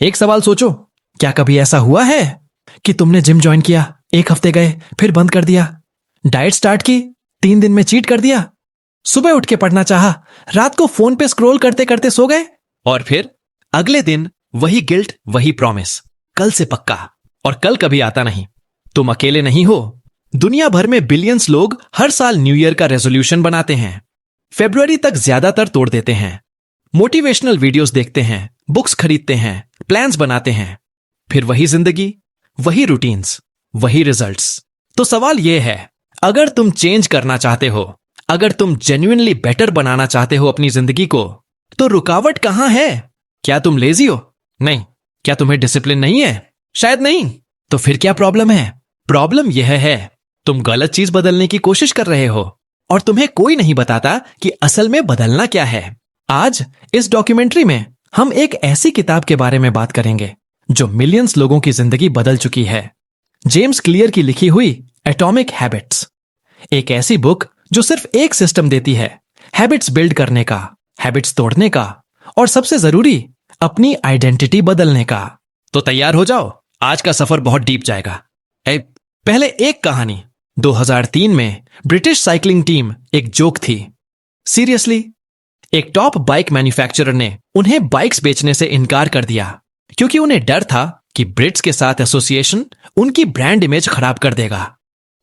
एक सवाल सोचो, क्या कभी ऐसा हुआ है कि तुमने जिम ज्वाइन किया, एक हफ्ते गए, फिर बंद कर दिया, डाइट स्टार्ट की, 3 दिन में चीट कर दिया, सुबह उठ के पढ़ना चाहा, रात को फोन पे स्क्रॉल करते करते सो गए, और फिर अगले दिन वही गिल्ट, वही प्रॉमिस, कल से पक्का, और कल कभी आता नहीं। तुम अकेले नहीं हो। दुनिया भर में बिलियंस लोग हर साल न्यू ईयर का रेजोल्यूशन बनाते हैं, फरवरी तक ज्यादातर तोड़ देते हैं, मोटिवेशनल वीडियोस देखते हैं, बुक्स खरीदते हैं, प्लान्स बनाते हैं, फिर वही जिंदगी, वही रूटीन्स, वही रिजल्ट्स। तो सवाल यह है, अगर तुम चेंज करना चाहते हो, अगर तुम जेन्युइनली बेटर बनाना चाहते हो अपनी जिंदगी को, तो रुकावट कहां है? क्या तुम लेजी हो? नहीं। क्या तुम्हें डिसिप्लिन नहीं है? शायद नहीं। तो फिर क्या प्रॉब्लम है? प्रॉब्लम यह है, तुम गलत चीज बदलने की कोशिश कर रहे हो और तुम्हें कोई नहीं बताता कि असल में बदलना क्या है। आज इस डॉक्यूमेंट्री में हम एक ऐसी किताब के बारे में बात करेंगे जो मिलियंस लोगों की जिंदगी बदल चुकी है। जेम्स क्लियर की लिखी हुई एटॉमिक हैबिट्स, एक ऐसी बुक जो सिर्फ एक सिस्टम देती है, हैबिट्स बिल्ड करने का, हैबिट्स तोड़ने का, और सबसे जरूरी, अपनी आइडेंटिटी बदलने का। तो तैयार हो जाओ, आज का सफर बहुत डीप जाएगा। पहले एक कहानी। 2003 में ब्रिटिश साइकिलिंग टीम एक जोक थी। सीरियसली, एक टॉप बाइक मैन्युफैक्चरर ने उन्हें बाइक्स बेचने से इनकार कर दिया क्योंकि उन्हें डर था कि ब्रिट्स के साथ एसोसिएशन उनकी ब्रांड इमेज खराब कर देगा।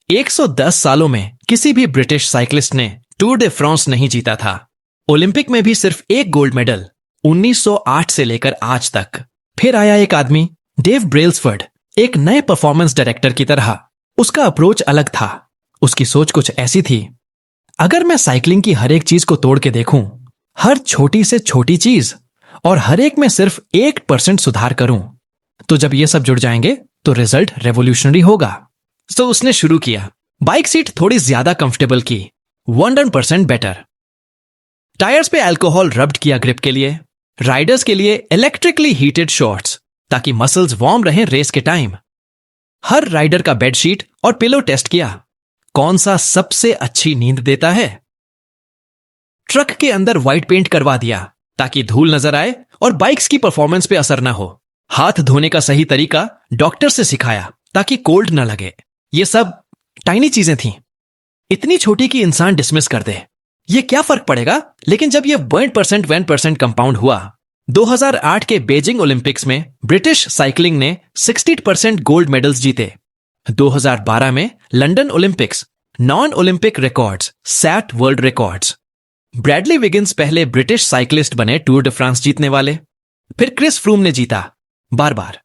110 सालों में किसी भी ब्रिटिश साइकिलिस्ट ने टूर दे फ्रांस नहीं जीता था। ओलंपिक में भी सिर्फ एक गोल्ड मेडल 1908 से लेकर आज तक। फिर आया एक आदमी, डेव ब्रेल्सफोर्ड, एक नए परफॉर्मेंस डायरेक्टर की तरह। उसका अप्रोच अलग था। उसकी सोच कुछ ऐसी थी, अगर मैं साइकिलिंग की हर एक चीज को तोड़ के देखूं, हर छोटी से छोटी चीज, और हर एक में सिर्फ 1% सुधार करूं, तो जब ये सब जुड़ जाएंगे तो रिजल्ट रेवोल्यूशनरी होगा। तो उसने शुरू किया, बाइक सीट थोड़ी ज्यादा कंफर्टेबल की, 100% बेटर, टायर्स पे अल्कोहल रब्ड किया ग्रिप के लिए, राइडर्स के लिए इलेक्ट्रिकली हीटेड शॉर्ट्स ताकि मसल्स वार्म रहें रेस के टाइम। हर राइडर का बेडशीट और पिलो टेस्ट किया, कौन सा सबसे अच्छी नींद देता है। ट्रक के अंदर व्हाइट पेंट करवा दिया ताकि धूल नजर आए और बाइक्स की परफॉर्मेंस पे असर ना हो। हाथ धोने का सही तरीका डॉक्टर से सिखाया ताकि कोल्ड ना लगे। ये सब टाइनी चीजें थीं, इतनी छोटी कि इंसान डिसमिस कर दे, ये क्या फर्क पड़ेगा। लेकिन जब ये 1% कंपाउंड हुआ, 2008 के बीजिंग ओलंपिक्स में ब्रिटिश साइकिलिंग ने 60% गोल्ड मेडल्स जीते। 2012 में London Olympics, non Olympic records, set world records. Bradley Wiggins पहले ब्रिटिश साइकिलिस्ट बने टूर डे फ्रांस जीतने वाले। फिर क्रिस फ्रूम ने जीता बार बार।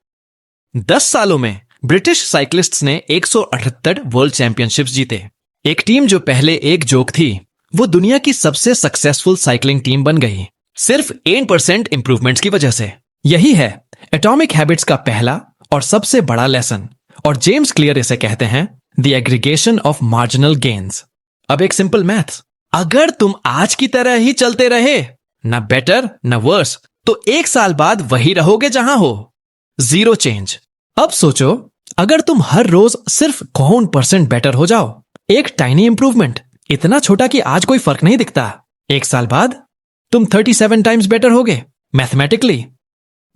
10 सालों में ब्रिटिश साइकिलिस्ट्स ने 178 वर्ल्ड चैंपियनशिप्स जीते। एक टीम जो पहले एक जोक थी, वो दुनिया की सबसे सक्सेसफुल साइकिलिंग टीम बन गई, सिर्फ 8% इंप्रूवमेंट्स की वजह से। यही है एटॉमिक हैबिट्स का पहला और सबसे बड़ा लेसन, और जेम्स क्लियर इसे कहते हैं the aggregation of marginal gains. अब एक सिंपल मैथ्स, अगर तुम आज की तरह ही चलते रहे, ना बेटर ना वर्स, तो 1 साल बाद वही रहोगे जहां हो, 0 चेंज। अब सोचो, अगर तुम हर रोज सिर्फ 1% बेटर हो जाओ, एक टाइनी इंप्रूवमेंट, इतना छोटा कि आज कोई फर्क नहीं दिखता, 1 साल बाद तुम 37 टाइम्स बेटर होगे। Mathematically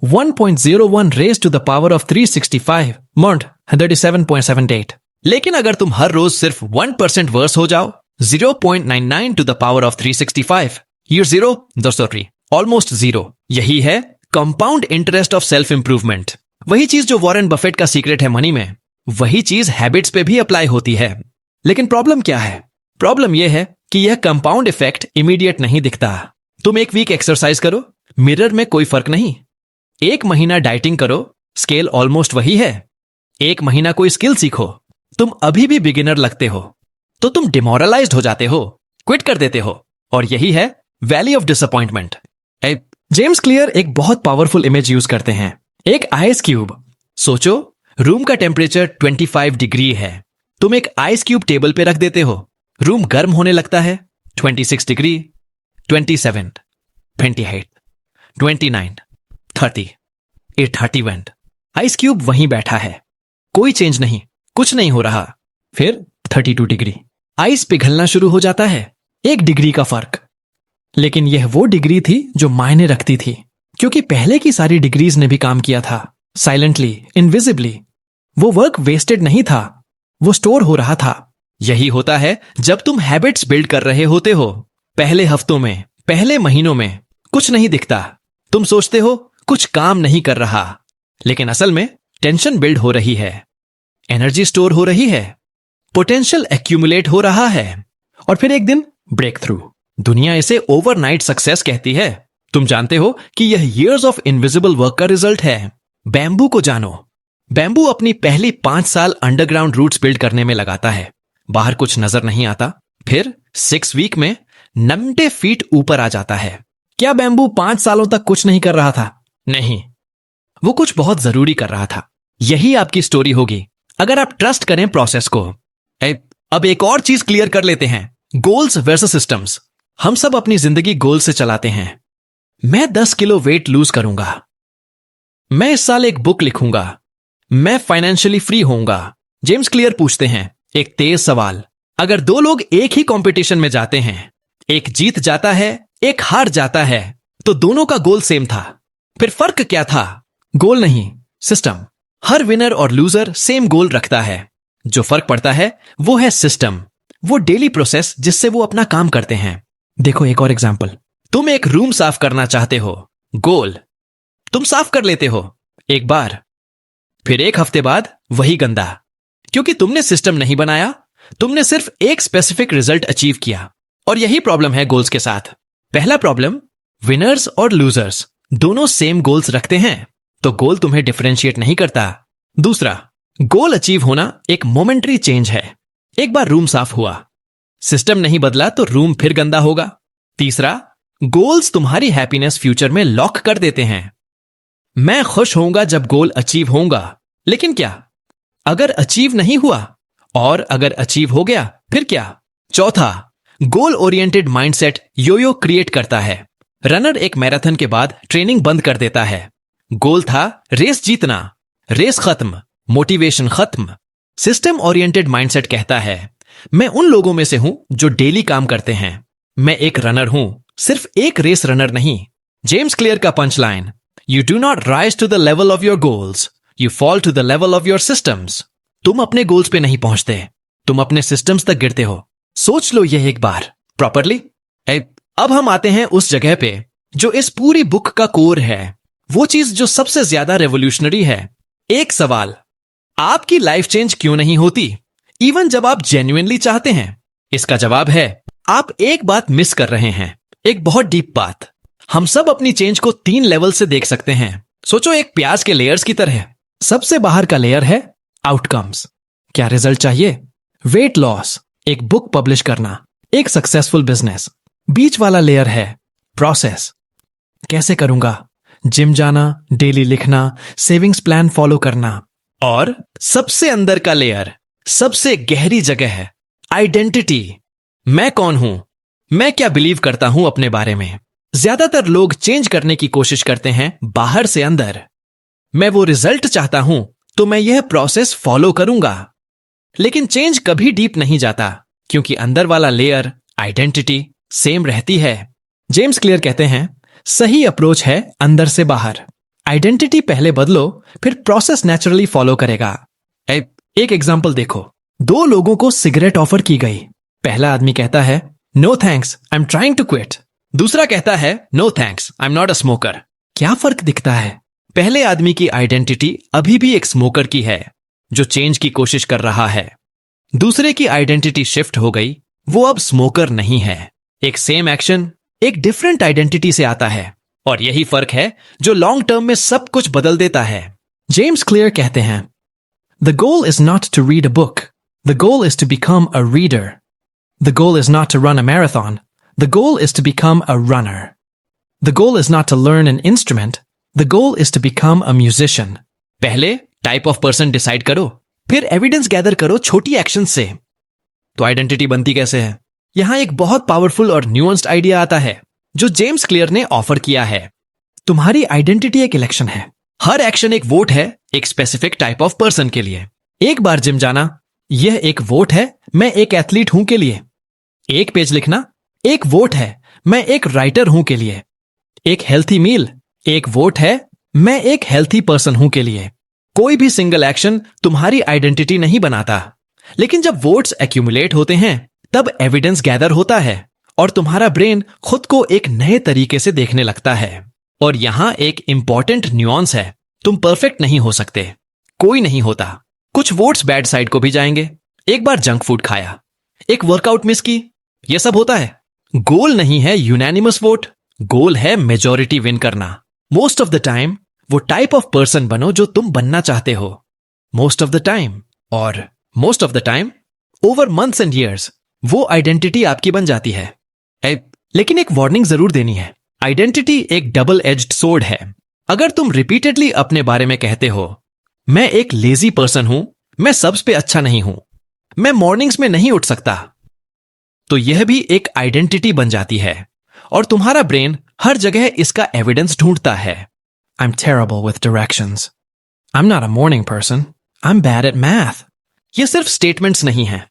1.01 raise to the power of 365 mount 37.78। लेकिन अगर तुम हर रोज सिर्फ 1% वर्स हो जाओ, 0.99 to the power of 365, you're 0, almost 0। यही है compound interest of self improvement. वही चीज जो वॉरेन बफेट का सीक्रेट है मनी में, वही चीज हैबिट्स पे भी अप्लाई होती है। लेकिन प्रॉब्लम क्या है? प्रॉब्लम यह है कि यह कंपाउंड इफेक्ट इमीडिएट नहीं दिखता। तुम एक वीक एक्सरसाइज करो, मिरर में कोई फर्क नहीं। 1 महीना डाइटिंग करो, स्केल ऑलमोस्ट वही है। 1 महीना कोई स्किल सीखो, तुम अभी भी बिगिनर लगते हो, तो तुम डिमोरलाइज्ड हो जाते हो, क्विट कर देते हो। और यही है valley of disappointment. James Clear एक बहुत पावरफुल इमेज यूज करते हैं, एक आइस क्यूब। सोचो, रूम का टेम्परेचर 25 डिग्री है, तुम एक आइस क्यूब टेबल पे रख देते हो, रूम गर्म होने लगता है। 26 degree, 27, 28, 29, 30, it 30 went। Ice cube वहीं बैठा है, कोई चेंज नहीं, कुछ नहीं हो रहा। फिर 32 डिग्री, आइस पिघलना शुरू हो जाता है, 1 डिग्री का फर्क। लेकिन यह वो डिग्री थी जो मायने रखती थी, क्योंकि पहले की सारी डिग्रीज ने भी काम किया था, साइलेंटली, इनविजिबली। वो वर्क वेस्टेड नहीं था, वो स्टोर हो रहा था। यही होता है जब तुम हैबिट्स बिल्ड कर रहे होते हो। पहले हफ्तों में, पहले महीनों में कुछ नहीं दिखता। तुम सोचते हो कुछ काम नहीं कर रहा, लेकिन असल में टेंशन बिल्ड हो रही है, एनर्जी स्टोर हो रही है, पोटेंशियल एक्यूमुलेट हो रहा है, और फिर एक दिन ब्रेक थ्रू। दुनिया इसे ओवरनाइट सक्सेस कहती है। तुम जानते हो कि यह ईयर्स ऑफ इनविजिबल वर्क का रिजल्ट है। बैम्बू को जानो। बैम्बू अपनी पहली 5 साल अंडरग्राउंड रूट्स बिल्ड करने में लगाता है। बाहर कुछ नजर नहीं आता, फिर 6 वीक में 90 फीट ऊपर आ जाता है। क्या बैम्बू 5 सालों तक कुछ नहीं कर रहा था? नहीं, वो कुछ बहुत जरूरी कर रहा था। यही आपकी स्टोरी होगी अगर आप ट्रस्ट करें प्रोसेस को। अब एक और चीज क्लियर कर लेते हैं, गोल्स वर्सेस सिस्टम्स। हम सब अपनी जिंदगी गोल से चलाते हैं। मैं 10 किलो वेट लूज करूंगा, मैं इस साल एक बुक लिखूंगा, मैं फाइनेंशियली फ्री होऊंगा। जेम्स क्लियर पूछते हैं एक तेज सवाल, अगर 2 लोग एक ही कंपटीशन में जाते हैं, एक जीत जाता है, एक हार जाता है, तो दोनों का गोल सेम था, फिर फर्क क्या था? गोल नहीं, सिस्टम। हर विनर और लूजर सेम गोल रखता है, जो फर्क पड़ता है वो है सिस्टम, वो डेली प्रोसेस जिससे वो अपना काम करते हैं। देखो एक और एग्जांपल, तुम एक रूम साफ करना चाहते हो, गोल, तुम साफ कर लेते हो एक बार, फिर एक हफ्ते बाद वही गंदा, क्योंकि तुमने सिस्टम नहीं बनाया, तुमने सिर्फ एक स्पेसिफिक रिजल्ट अचीव किया। और यही प्रॉब्लम है गोल्स के साथ। पहला प्रॉब्लम, विनर्स और लूजर्स दोनों सेम गोल्स रखते हैं, तो गोल तुम्हें डिफरेंशिएट नहीं करता। दूसरा, गोल अचीव होना एक मोमेंटरी चेंज है। एक बार रूम साफ हुआ, सिस्टम नहीं बदला तो रूम फिर गंदा होगा। तीसरा, गोल्स तुम्हारी हैप्पीनेस फ्यूचर में लॉक कर देते हैं। मैं खुश होऊंगा जब गोल अचीव होऊंगा, लेकिन क्या अगर अचीव नहीं हुआ? और अगर अचीव हो गया फिर क्या? चौथा, goal oriented mindset yoyo create करता है। रनर एक मैराथन के बाद ट्रेनिंग बंद कर देता है। गोल था रेस जीतना, रेस खत्म, मोटिवेशन खत्म। सिस्टम ओरिएंटेड माइंडसेट कहता है मैं उन लोगों में से हूं जो डेली काम करते हैं, मैं एक रनर हूं, सिर्फ एक रेस रनर नहीं। जेम्स क्लियर का punch line, you do not rise to the level of your goals, you fall to the level of your systems. तुम अपने गोल्स पे नहीं पहुंचते, तुम अपने सिस्टम्स तक गिरते हो। सोच लो यह एक बार प्रॉपरली। अब हम आते हैं उस जगह पे जो इस पूरी बुक का कोर है, वो चीज जो सबसे ज्यादा रेवोल्यूशनरी है। एक सवाल, आपकी लाइफ चेंज क्यों नहीं होती इवन जब आप जेन्युइनली चाहते हैं? इसका जवाब है आप एक बात मिस कर रहे हैं, एक बहुत डीप बात। हम सब अपनी चेंज को 3 लेवल से देख सकते हैं। सोचो एक प्याज के लेयर्स की तरह। सबसे बाहर का लेयर है आउटकम्स, क्या रिजल्ट चाहिए? वेट लॉस, एक बुक पब्लिश करना, एक सक्सेसफुल बिजनेस। बीच वाला लेयर है प्रोसेस, कैसे करूंगा? जिम जाना, डेली लिखना, सेविंग्स प्लान फॉलो करना। और सबसे अंदर का लेयर, सबसे गहरी जगह है आइडेंटिटी। मैं कौन हूं? मैं क्या बिलीव करता हूं अपने बारे में? ज्यादातर लोग चेंज करने की कोशिश करते हैं बाहर से अंदर। मैं वो रिजल्ट चाहता हूं तो मैं यह प्रोसेस फॉलो करूंगा। लेकिन चेंज कभी डीप नहीं जाता, क्योंकि अंदर वाला लेयर आइडेंटिटी सेम रहती है। जेम्स क्लियर कहते हैं सही अप्रोच है अंदर से बाहर। आइडेंटिटी पहले बदलो, फिर प्रोसेस नेचुरली फॉलो करेगा। एक एग्जांपल देखो, 2 लोगों को सिगरेट ऑफर की गई। पहला आदमी कहता है no thanks, I am trying to quit. दूसरा कहता है no thanks, I am not a smoker. क्या फर्क दिखता है? पहले आदमी की आइडेंटिटी अभी भी एक स्मोकर की है जो चेंज की कोशिश कर रहा है। दूसरे की आइडेंटिटी शिफ्ट हो गई, वो अब स्मोकर नहीं है। एक सेम एक्शन एक डिफरेंट आइडेंटिटी से आता है, और यही फर्क है जो लॉन्ग टर्म में सब कुछ बदल देता है। जेम्स क्लियर कहते हैं the goal is not to read a book, the goal is to become a reader. The goal is not to run a marathon, the goal is to become a runner. The goal is not to learn an instrument, the goal is to become a musician. पहले type of person decide करो, फिर evidence gather करो छोटी action से। तो identity बनती कैसे है? यहां एक बहुत पावरफुल और न्यूअन्स्ड आइडिया आता है जो जेम्स क्लियर ने ऑफर किया है। तुम्हारी आइडेंटिटी एक इलेक्शन है। हर एक्शन एक वोट है एक स्पेसिफिक टाइप ऑफ पर्सन के लिए। एक बार जिम जाना, यह एक वोट है मैं एक एथलीट हूं के लिए। एक पेज लिखना एक वोट है मैं एक राइटर हूं के लिए। एक हेल्थी मील एक वोट है मैं एक हेल्थी पर्सन हूं के लिए। कोई भी सिंगल एक्शन तुम्हारी आइडेंटिटी नहीं बनाता, लेकिन जब वोट्स एक्यूमुलेट होते हैं तब एविडेंस गैदर होता है और तुम्हारा ब्रेन खुद को एक नए तरीके से देखने लगता है। और यहां एक इंपॉर्टेंट न्यूआंस है, तुम परफेक्ट नहीं हो सकते, कोई नहीं होता। कुछ वोट्स बैड साइड को भी जाएंगे। एक बार जंक फूड खाया, एक वर्कआउट मिस की, यह सब होता है। गोल नहीं है यूनैनिमस वोट, गोल है मेजॉरिटी विन करना। मोस्ट ऑफ द टाइम वो टाइप ऑफ पर्सन बनो जो तुम बनना चाहते हो। मोस्ट ऑफ द टाइम, और most of the time over months and years वो आइडेंटिटी आपकी बन जाती है। लेकिन एक वार्निंग जरूर देनी है, आइडेंटिटी एक डबल एज्ड सोर्ड है। अगर तुम रिपीटेडली अपने बारे में कहते हो मैं एक लेजी पर्सन हूं, मैं सबस पे अच्छा नहीं हूं, मैं मॉर्निंग्स में नहीं उठ सकता, तो यह भी एक आइडेंटिटी बन जाती है और तुम्हारा ब्रेन हर जगह इसका एविडेंस ढूंढता है। I'm terrible with directions. I'm not a morning person. I'm bad at math. ये सिर्फ स्टेटमेंट्स नहीं हैं,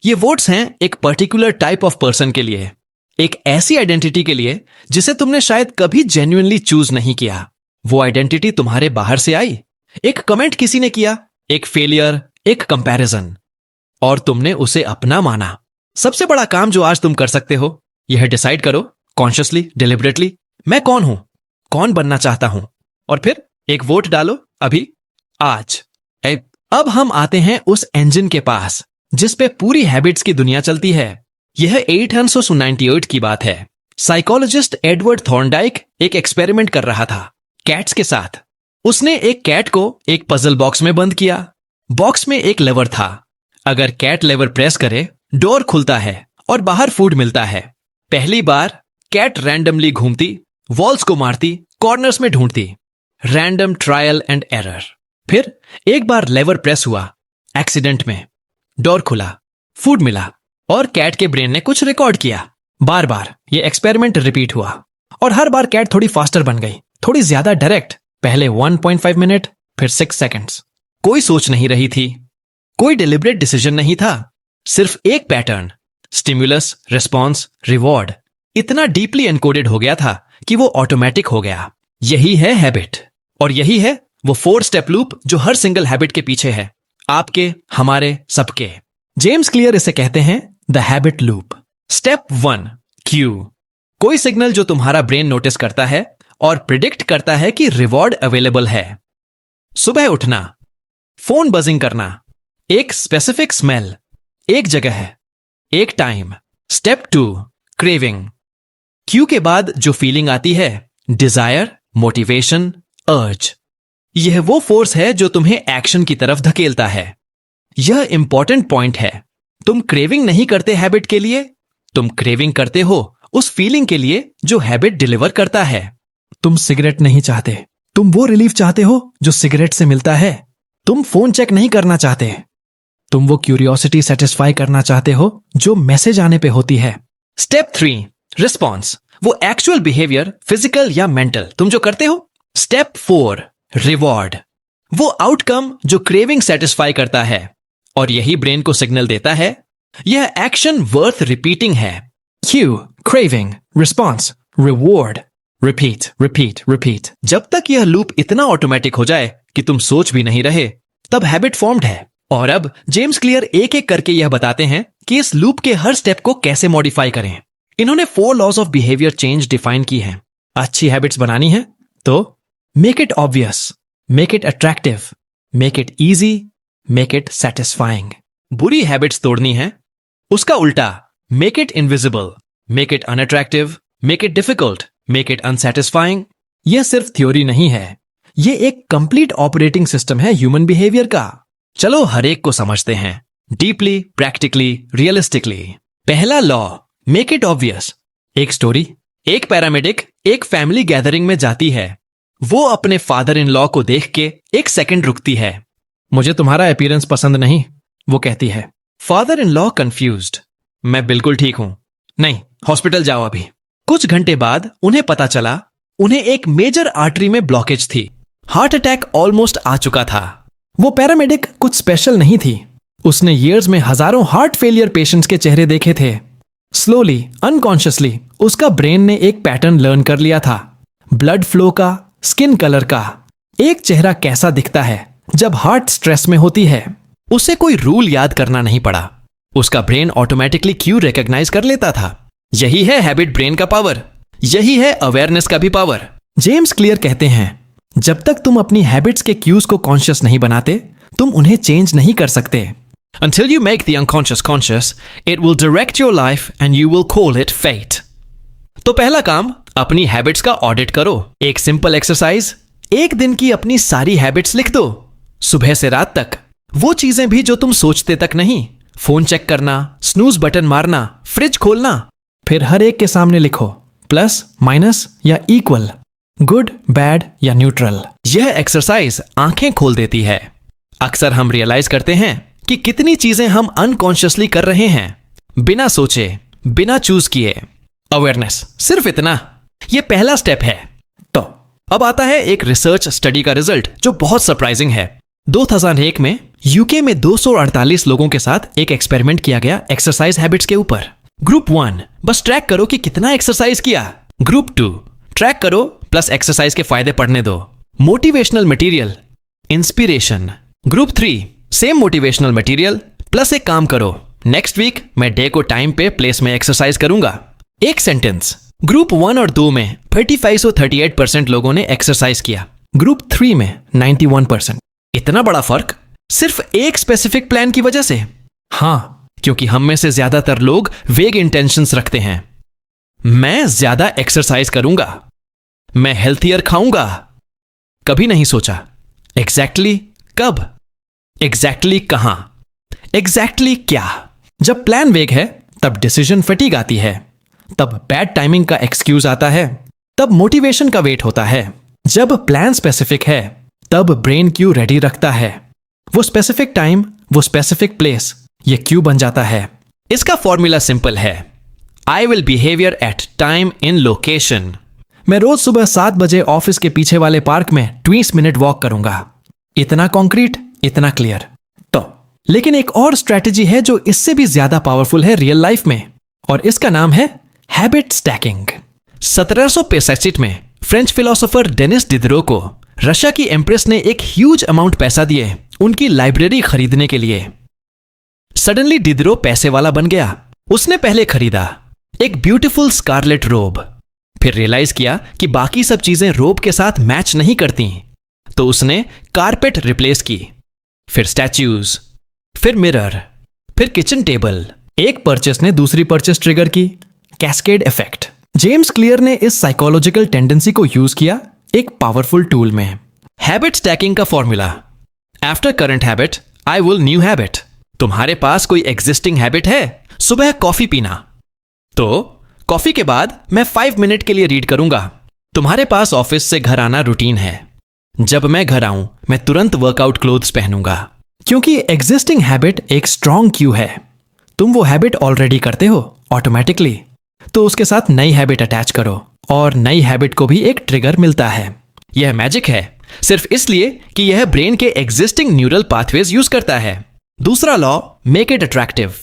ये वोट्स हैं एक पर्टिकुलर टाइप ऑफ पर्सन के लिए, एक ऐसी आइडेंटिटी के लिए जिसे तुमने शायद कभी जेन्युइनली चूज नहीं किया। वो आइडेंटिटी तुम्हारे बाहर से आई, एक कमेंट किसी ने किया, एक फेलियर, एक कंपैरिजन, और तुमने उसे अपना माना। सबसे बड़ा काम जो आज तुम कर सकते हो यह डिसाइड करो कॉन्शियसली, डिलिबरेटली, मैं कौन हूं, कौन बनना चाहता हूं, और फिर एक वोट डालो अभी, आज। अब हम आते हैं उस इंजन के पास जिस पे पूरी हैबिट्स की दुनिया चलती है। यह 1898 की बात है। साइकोलॉजिस्ट एडवर्ड थॉर्नडाइक एक एक्सपेरिमेंट कर रहा था कैट्स के साथ। उसने एक कैट को एक पजल बॉक्स में बंद किया। बॉक्स में एक लेवर था, अगर कैट लेवर प्रेस करे डोर खुलता है और बाहर फूड मिलता है। पहली बार कैट रैंडमली घूमती, वॉल्स को मारती, कॉर्नर्स में ढूंढती, रैंडम ट्रायल एंड एरर। फिर एक बार लेवर प्रेस हुआ, एक्सीडेंट में डोर खुला, फूड मिला और कैट के ब्रेन ने कुछ रिकॉर्ड किया। बार बार ये एक्सपेरिमेंट रिपीट हुआ और हर बार कैट थोड़ी फास्टर बन गई, थोड़ी ज्यादा डायरेक्ट। पहले 1.5 मिनट, फिर 6 सेकंड्स। कोई सोच नहीं रही थी, कोई डिलिबरेट डिसीजन नहीं था, सिर्फ एक पैटर्न, स्टिमुलस, रिस्पॉन्स, रिवॉर्ड, इतना डीपली एनकोडेड हो गया था कि वो ऑटोमेटिक हो गया। यही है हैबिट, और यही है वो 4 स्टेप लूप जो हर सिंगल हैबिट के पीछे है, आपके, हमारे, सबके। जेम्स क्लियर इसे कहते हैं the habit loop. Step 1, Q. कोई सिग्नल जो तुम्हारा ब्रेन नोटिस करता है और प्रिडिक्ट करता है कि रिवॉर्ड अवेलेबल है। सुबह उठना, फोन बजिंग करना, एक स्पेसिफिक स्मेल, एक जगह है, एक टाइम। Step 2, craving. क्यू के बाद जो फीलिंग आती है, डिजायर, मोटिवेशन, अर्ज, यह वो फोर्स है जो तुम्हें एक्शन की तरफ धकेलता है। यह इंपॉर्टेंट पॉइंट है, तुम क्रेविंग नहीं करते हैबिट के लिए, तुम क्रेविंग करते हो उस फीलिंग के लिए जो हैबिट डिलीवर करता है। तुम सिगरेट नहीं चाहते, तुम वो रिलीफ चाहते हो जो सिगरेट से मिलता है। तुम फोन चेक नहीं करना चाहते, तुम वो क्यूरियोसिटी सेटिस्फाई करना चाहते हो जो मैसेज आने पे होती है। Step 3, response. वो एक्चुअल बिहेवियर, फिजिकल या मेंटल, तुम जो करते हो। Step 4, reward. वो आउटकम जो क्रेविंग सेटिस्फाई करता है और यही ब्रेन को सिग्नल देता है यह एक्शन वर्थ रिपीटिंग है। Q, craving, response, reward, repeat repeat repeat. जब तक यह लूप इतना ऑटोमेटिक हो जाए कि तुम सोच भी नहीं रहे, तब हैबिट फॉर्म्ड है। और अब जेम्स क्लियर एक एक करके यह बताते हैं कि इस लूप के हर स्टेप को कैसे मॉडिफाई करें। इन्होंने 4 laws of behaviour change define की हैं। अच्छी हैबिट्स बनानी है तो make it obvious, make it attractive, make it easy, make it satisfying. बुरी हैबिट्स तोड़नी है, उसका उल्टा, make it invisible, make it unattractive, make it difficult, make it unsatisfying. यह सिर्फ थ्योरी नहीं है, यह एक कंप्लीट ऑपरेटिंग सिस्टम है ह्यूमन बिहेवियर का। चलो हर एक को समझते हैं, डीपली, प्रैक्टिकली, रियलिस्टिकली। पहला लॉ, मेक इट ऑब्वियस। एक स्टोरी, एक पैरामेडिक एक फैमिली गैदरिंग में जाती है। वो अपने फादर इन लॉ को देख के एक सेकंड रुकती है। मुझे तुम्हारा अपीयरेंस पसंद नहीं, वो कहती है। फादर इन लॉ कंफ्यूज्ड, मैं बिल्कुल ठीक हूं, नहीं, हॉस्पिटल जाओ अभी। कुछ घंटे बाद उन्हें पता चला उन्हें एक मेजर आर्टरी में ब्लॉकेज थी, हार्ट अटैक ऑलमोस्ट आ चुका था। वो पैरामेडिक कुछ स्पेशल नहीं थी, उसने ईयर्स में हजारों हार्ट फेलियर पेशेंट्स के चेहरे देखे थे। स्लोली, अनकॉन्शियसली उसका ब्रेन ने एक पैटर्न लर्न कर लिया था। ब्लड फ्लो का, स्किन कलर का। एक चेहरा कैसा दिखता है जब हार्ट स्ट्रेस में होती है। उसे कोई रूल याद करना नहीं पड़ा, उसका ब्रेन ऑटोमेटिकली क्यू रिकॉग्नाइज कर लेता था। यही है हैबिट ब्रेन का पावर, यही है अवेयरनेस का भी पावर। जेम्स क्लियर कहते हैं, जब तक तुम अपनी हैबिट्स के क्यूज को कॉन्शियस नहीं बनाते, तुम उन्हें चेंज नहीं कर सकते। Until you make the unconscious conscious, it will direct your life and you will call it fate. तो पहला काम, अपनी हैबिट्स का ऑडिट करो। एक सिंपल एक्सरसाइज, एक दिन की अपनी सारी हैबिट्स लिख दो, सुबह से रात तक। वो चीजें भी जो तुम सोचते तक नहीं, फोन चेक करना, स्नूज बटन मारना, फ्रिज खोलना। फिर हर एक के सामने लिखो, प्लस, माइनस या इक्वल, गुड, बैड या न्यूट्रल। यह एक्सरसाइज आंखें खोल देती है। अक्सर हम रियलाइज करते हैं कि कितनी चीजें हम अनकॉन्शियसली कर रहे हैं, बिना सोचे, बिना चूज किए। अवेयरनेस, सिर्फ इतना, यह पहला स्टेप है। तो अब आता है एक रिसर्च स्टडी का रिजल्ट जो बहुत सरप्राइजिंग है। 2001 में यूके में 248 लोगों के साथ एक एक्सपेरिमेंट किया गया एक्सरसाइज हैबिट्स के ऊपर। ग्रुप 1, बस ट्रैक करो कि कितना एक्सरसाइज किया। ग्रुप 2, ट्रैक करो प्लस एक्सरसाइज के फायदे पढ़ने दो। Motivational material, inspiration. Group 3, same motivational material plus एक काम करो, नेक्स्ट वीक मैं डे को टाइम पे प्लेस में एक्सरसाइज करूंगा। एक सेंटेंस। ग्रुप 1 और 2 में 35 से 38% लोगों ने एक्सरसाइज किया, ग्रुप 3 में 91%। इतना बड़ा फर्क सिर्फ एक स्पेसिफिक प्लान की वजह से? हाँ, क्योंकि हम में से ज्यादातर लोग वेग इंटेंशंस रखते हैं। मैं ज्यादा एक्सरसाइज करूंगा, मैं हेल्थियर खाऊंगा। कभी नहीं सोचा एग्जैक्टली कब, एग्जैक्टली कहां, एग्जैक्टली क्या। जब प्लान वेग है तब डिसीजन फटीग आती है, तब बैड टाइमिंग का एक्सक्यूज आता है, तब मोटिवेशन का वेट होता है। जब प्लान स्पेसिफिक है तब ब्रेन क्यू रेडी रखता है। वो स्पेसिफिक टाइम, वो स्पेसिफिक प्लेस, ये क्यू बन जाता है। इसका फॉर्मूला सिंपल है, I will behaviour at time in location. मैं रोज सुबह 7 बजे ऑफिस के पीछे वाले पार्क में 20 मिनट वॉक करूंगा। इतना कॉन्क्रीट, इतना क्लियर। तो लेकिन एक और स्ट्रैटेजी है जो इससे भी ज्यादा पावरफुल है रियल लाइफ में, और इसका नाम है हैबिट स्टैकिंग। 1765 में फ्रेंच फिलोसोफर डेनिस डिदरो को रशिया की एम्प्रेस ने एक ह्यूज अमाउंट पैसा दिए उनकी लाइब्रेरी खरीदने के लिए। सडनली डिदरो पैसे वाला बन गया। उसने पहले खरीदा एक ब्यूटीफुल स्कारलेट रोब, फिर रियलाइज किया कि बाकी सब चीजें रोब के साथ मैच नहीं करती, तो उसने कारपेट रिप्लेस की, फिर स्टैच्यूज, फिर मिरर, फिर किचन टेबल। एक परचेस ने दूसरी परचेस ट्रिगर की, कैस्केड इफेक्ट। जेम्स क्लियर ने इस साइकोलॉजिकल टेंडेंसी को यूज किया एक पावरफुल टूल में। हैबिट स्टैकिंग का formula, after current habit I will new habit. तुम्हारे पास कोई एग्जिस्टिंग हैबिट है, सुबह कॉफी पीना, तो कॉफी के बाद मैं 5 मिनट के लिए रीड करूंगा। तुम्हारे पास ऑफिस से घर आना रूटीन है, जब मैं घर आऊं मैं तुरंत वर्कआउट क्लोथ्स पहनूंगा। क्योंकि एग्जिस्टिंग हैबिट एक स्ट्रॉन्ग क्यू है, तुम वो हैबिट ऑलरेडी करते हो ऑटोमेटिकली, तो उसके साथ नई हैबिट अटैच करो और नई हैबिट को भी एक ट्रिगर मिलता है। यह मैजिक है सिर्फ इसलिए कि यह ब्रेन के एग्जिस्टिंग न्यूरल पाथवेज यूज करता है। दूसरा लॉ, मेक इट अट्रैक्टिव।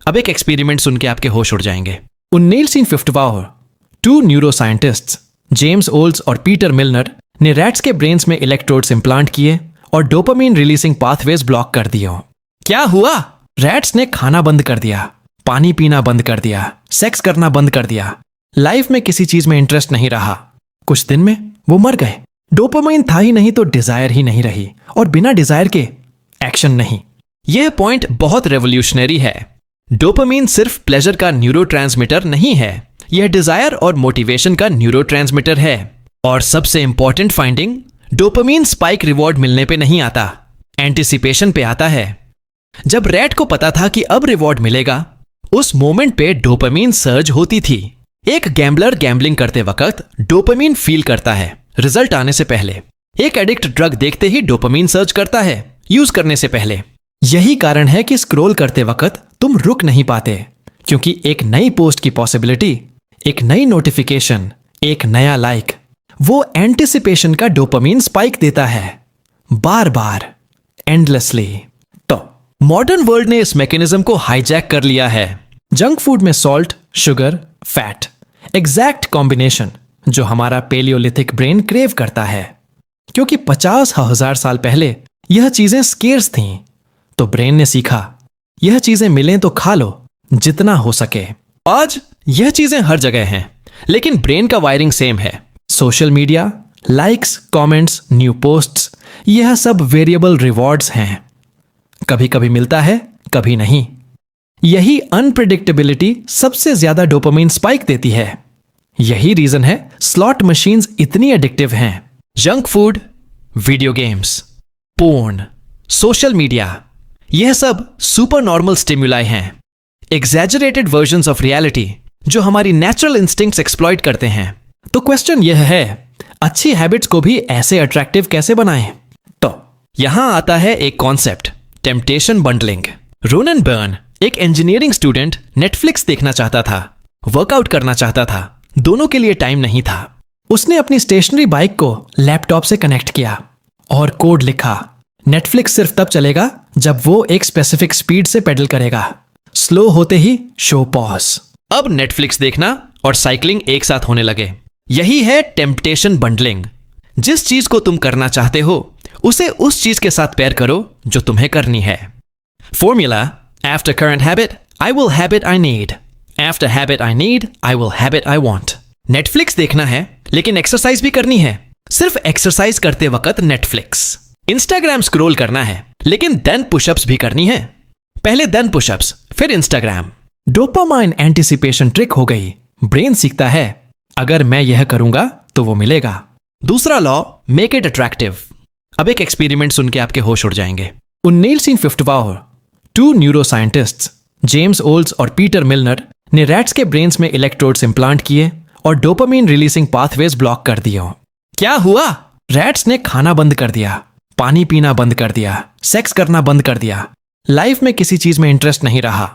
अब एक एक्सपेरिमेंट सुन के आपके होश उड़ जाएंगे। 1952 2 न्यूरोसाइंटिस्ट्स जेम्स ओल्ड्स और पीटर मिलनर ने रैट्स के ब्रेन्स में इलेक्ट्रोड्स इंप्लांट किए और डोपामीन रिलीजिंग पाथवेज ब्लॉक कर दिए। क्या हुआ? रैट्स ने खाना बंद कर दिया, पानी पीना बंद कर दिया, सेक्स करना बंद कर दिया, लाइफ में किसी चीज में इंटरेस्ट नहीं रहा। कुछ दिन में वो मर गए। डोपामाइन था ही नहीं तो डिजायर ही नहीं रही, और बिना डिजायर के एक्शन नहीं। यह पॉइंट बहुत रेवोल्यूशनरी है। डोपामाइन सिर्फ प्लेजर का न्यूरोट्रांसमीटर नहीं है, यह डिजायर और मोटिवेशन का न्यूरोट्रांसमीटर है। और सबसे important finding, dopamine spike reward मिलने पे नहीं आता, एंटिसिपेशन पे आता है। जब रैट को पता था कि अब रिवॉर्ड मिलेगा, उस मोमेंट पे डोपामाइन सर्ज होती थी। एक गैम्बलर गैम्बलिंग करते वक्त डोपामाइन फील करता है रिजल्ट आने से पहले। एक एडिक्ट ड्रग देखते ही डोपामाइन सर्ज करता है यूज करने से पहले। यही कारण है कि स्क्रॉल करते वक्त तुम रुक नहीं पाते, क्योंकि एक नई पोस्ट की पॉसिबिलिटी, एक नई नोटिफिकेशन, एक नया लाइक, वो एंटिसिपेशन का डोपामाइन स्पाइक देता है, बार बार, एंडलेसली। तो मॉडर्न वर्ल्ड ने इस मैकेनिज्म को हाईजैक कर लिया है। जंक फूड में salt, sugar, fat, exact combination, जो हमारा पेलियोलिथिक ब्रेन क्रेव करता है, क्योंकि 50,000 साल पहले यह चीजें स्केर्स थीं, तो ब्रेन ने सीखा यह चीजें मिलें तो खा लो जितना हो सके। आज यह चीजें हर जगह हैं, लेकिन ब्रेन का वायरिंग सेम है। Social media, likes, comments, new posts, यह सब वेरिएबल रिवॉर्ड्स हैं। कभी कभी मिलता है, कभी नहीं। यही अनप्रेडिक्टेबिलिटी सबसे ज्यादा डोपामिन स्पाइक देती है। यही रीजन है स्लॉट मशीन्स इतनी एडिक्टिव हैं। Junk food, video games, porn, social media, यह सब सुपर नॉर्मल स्टिमुलाई हैं, एग्जैजरेटेड वर्जन्स ऑफ रियलिटी जो हमारी नेचुरल इंस्टिंक्ट्स एक्सप्लॉइट करते हैं। तो क्वेश्चन यह है, अच्छी हैबिट्स को भी ऐसे अट्रैक्टिव कैसे बनाएं? तो यहां आता है एक concept, temptation bundling. Ronan burn, एक इंजीनियरिंग स्टूडेंट, नेटफ्लिक्स देखना चाहता था, वर्कआउट करना चाहता था, दोनों के लिए टाइम नहीं था। उसने अपनी स्टेशनरी बाइक को लैपटॉप से कनेक्ट किया और कोड लिखा, नेटफ्लिक्स सिर्फ तब चलेगा जब वो एक स्पेसिफिक स्पीड से पेडल करेगा। स्लो होते ही शो पॉज। अब नेटफ्लिक्स देखना और साइकिलिंग एक साथ होने लगे। यही है टेम्पटेशन बंडलिंग। जिस चीज को तुम करना चाहते हो उसे उस चीज के साथ पेयर करो जो तुम्हें करनी है। Formula, after current habit I will habit I need, after habit I need I will habit I want. Netflix देखना है लेकिन एक्सरसाइज भी करनी है, सिर्फ एक्सरसाइज करते वक्त नेटफ्लिक्स। इंस्टाग्राम स्क्रॉल करना है लेकिन देन पुशअप्स भी करनी है, पहले देन पुशअप्स फिर इंस्टाग्राम। डोपामाइन एंटिसिपेशन ट्रिक हो गई। ब्रेन सीखता है अगर मैं यह करूंगा तो वो मिलेगा। दूसरा लॉ, मेक इट अट्रैक्टिव। अब एक एक्सपेरिमेंट सुन के आपके होश उड़ जाएंगे। 1950 2 न्यूरोसाइंटिस्ट्स जेम्स ओल्स और पीटर मिलनर ने रैट्स के ब्रेन्स में इलेक्ट्रोड्स इंप्लांट किए और डोपामाइन रिलीजिंग पाथवेज ब्लॉक कर दिए। क्या हुआ? रैट्स ने खाना बंद कर दिया, पानी पीना बंद कर दिया, सेक्स करना बंद कर दिया, लाइफ में किसी चीज में इंटरेस्ट नहीं रहा।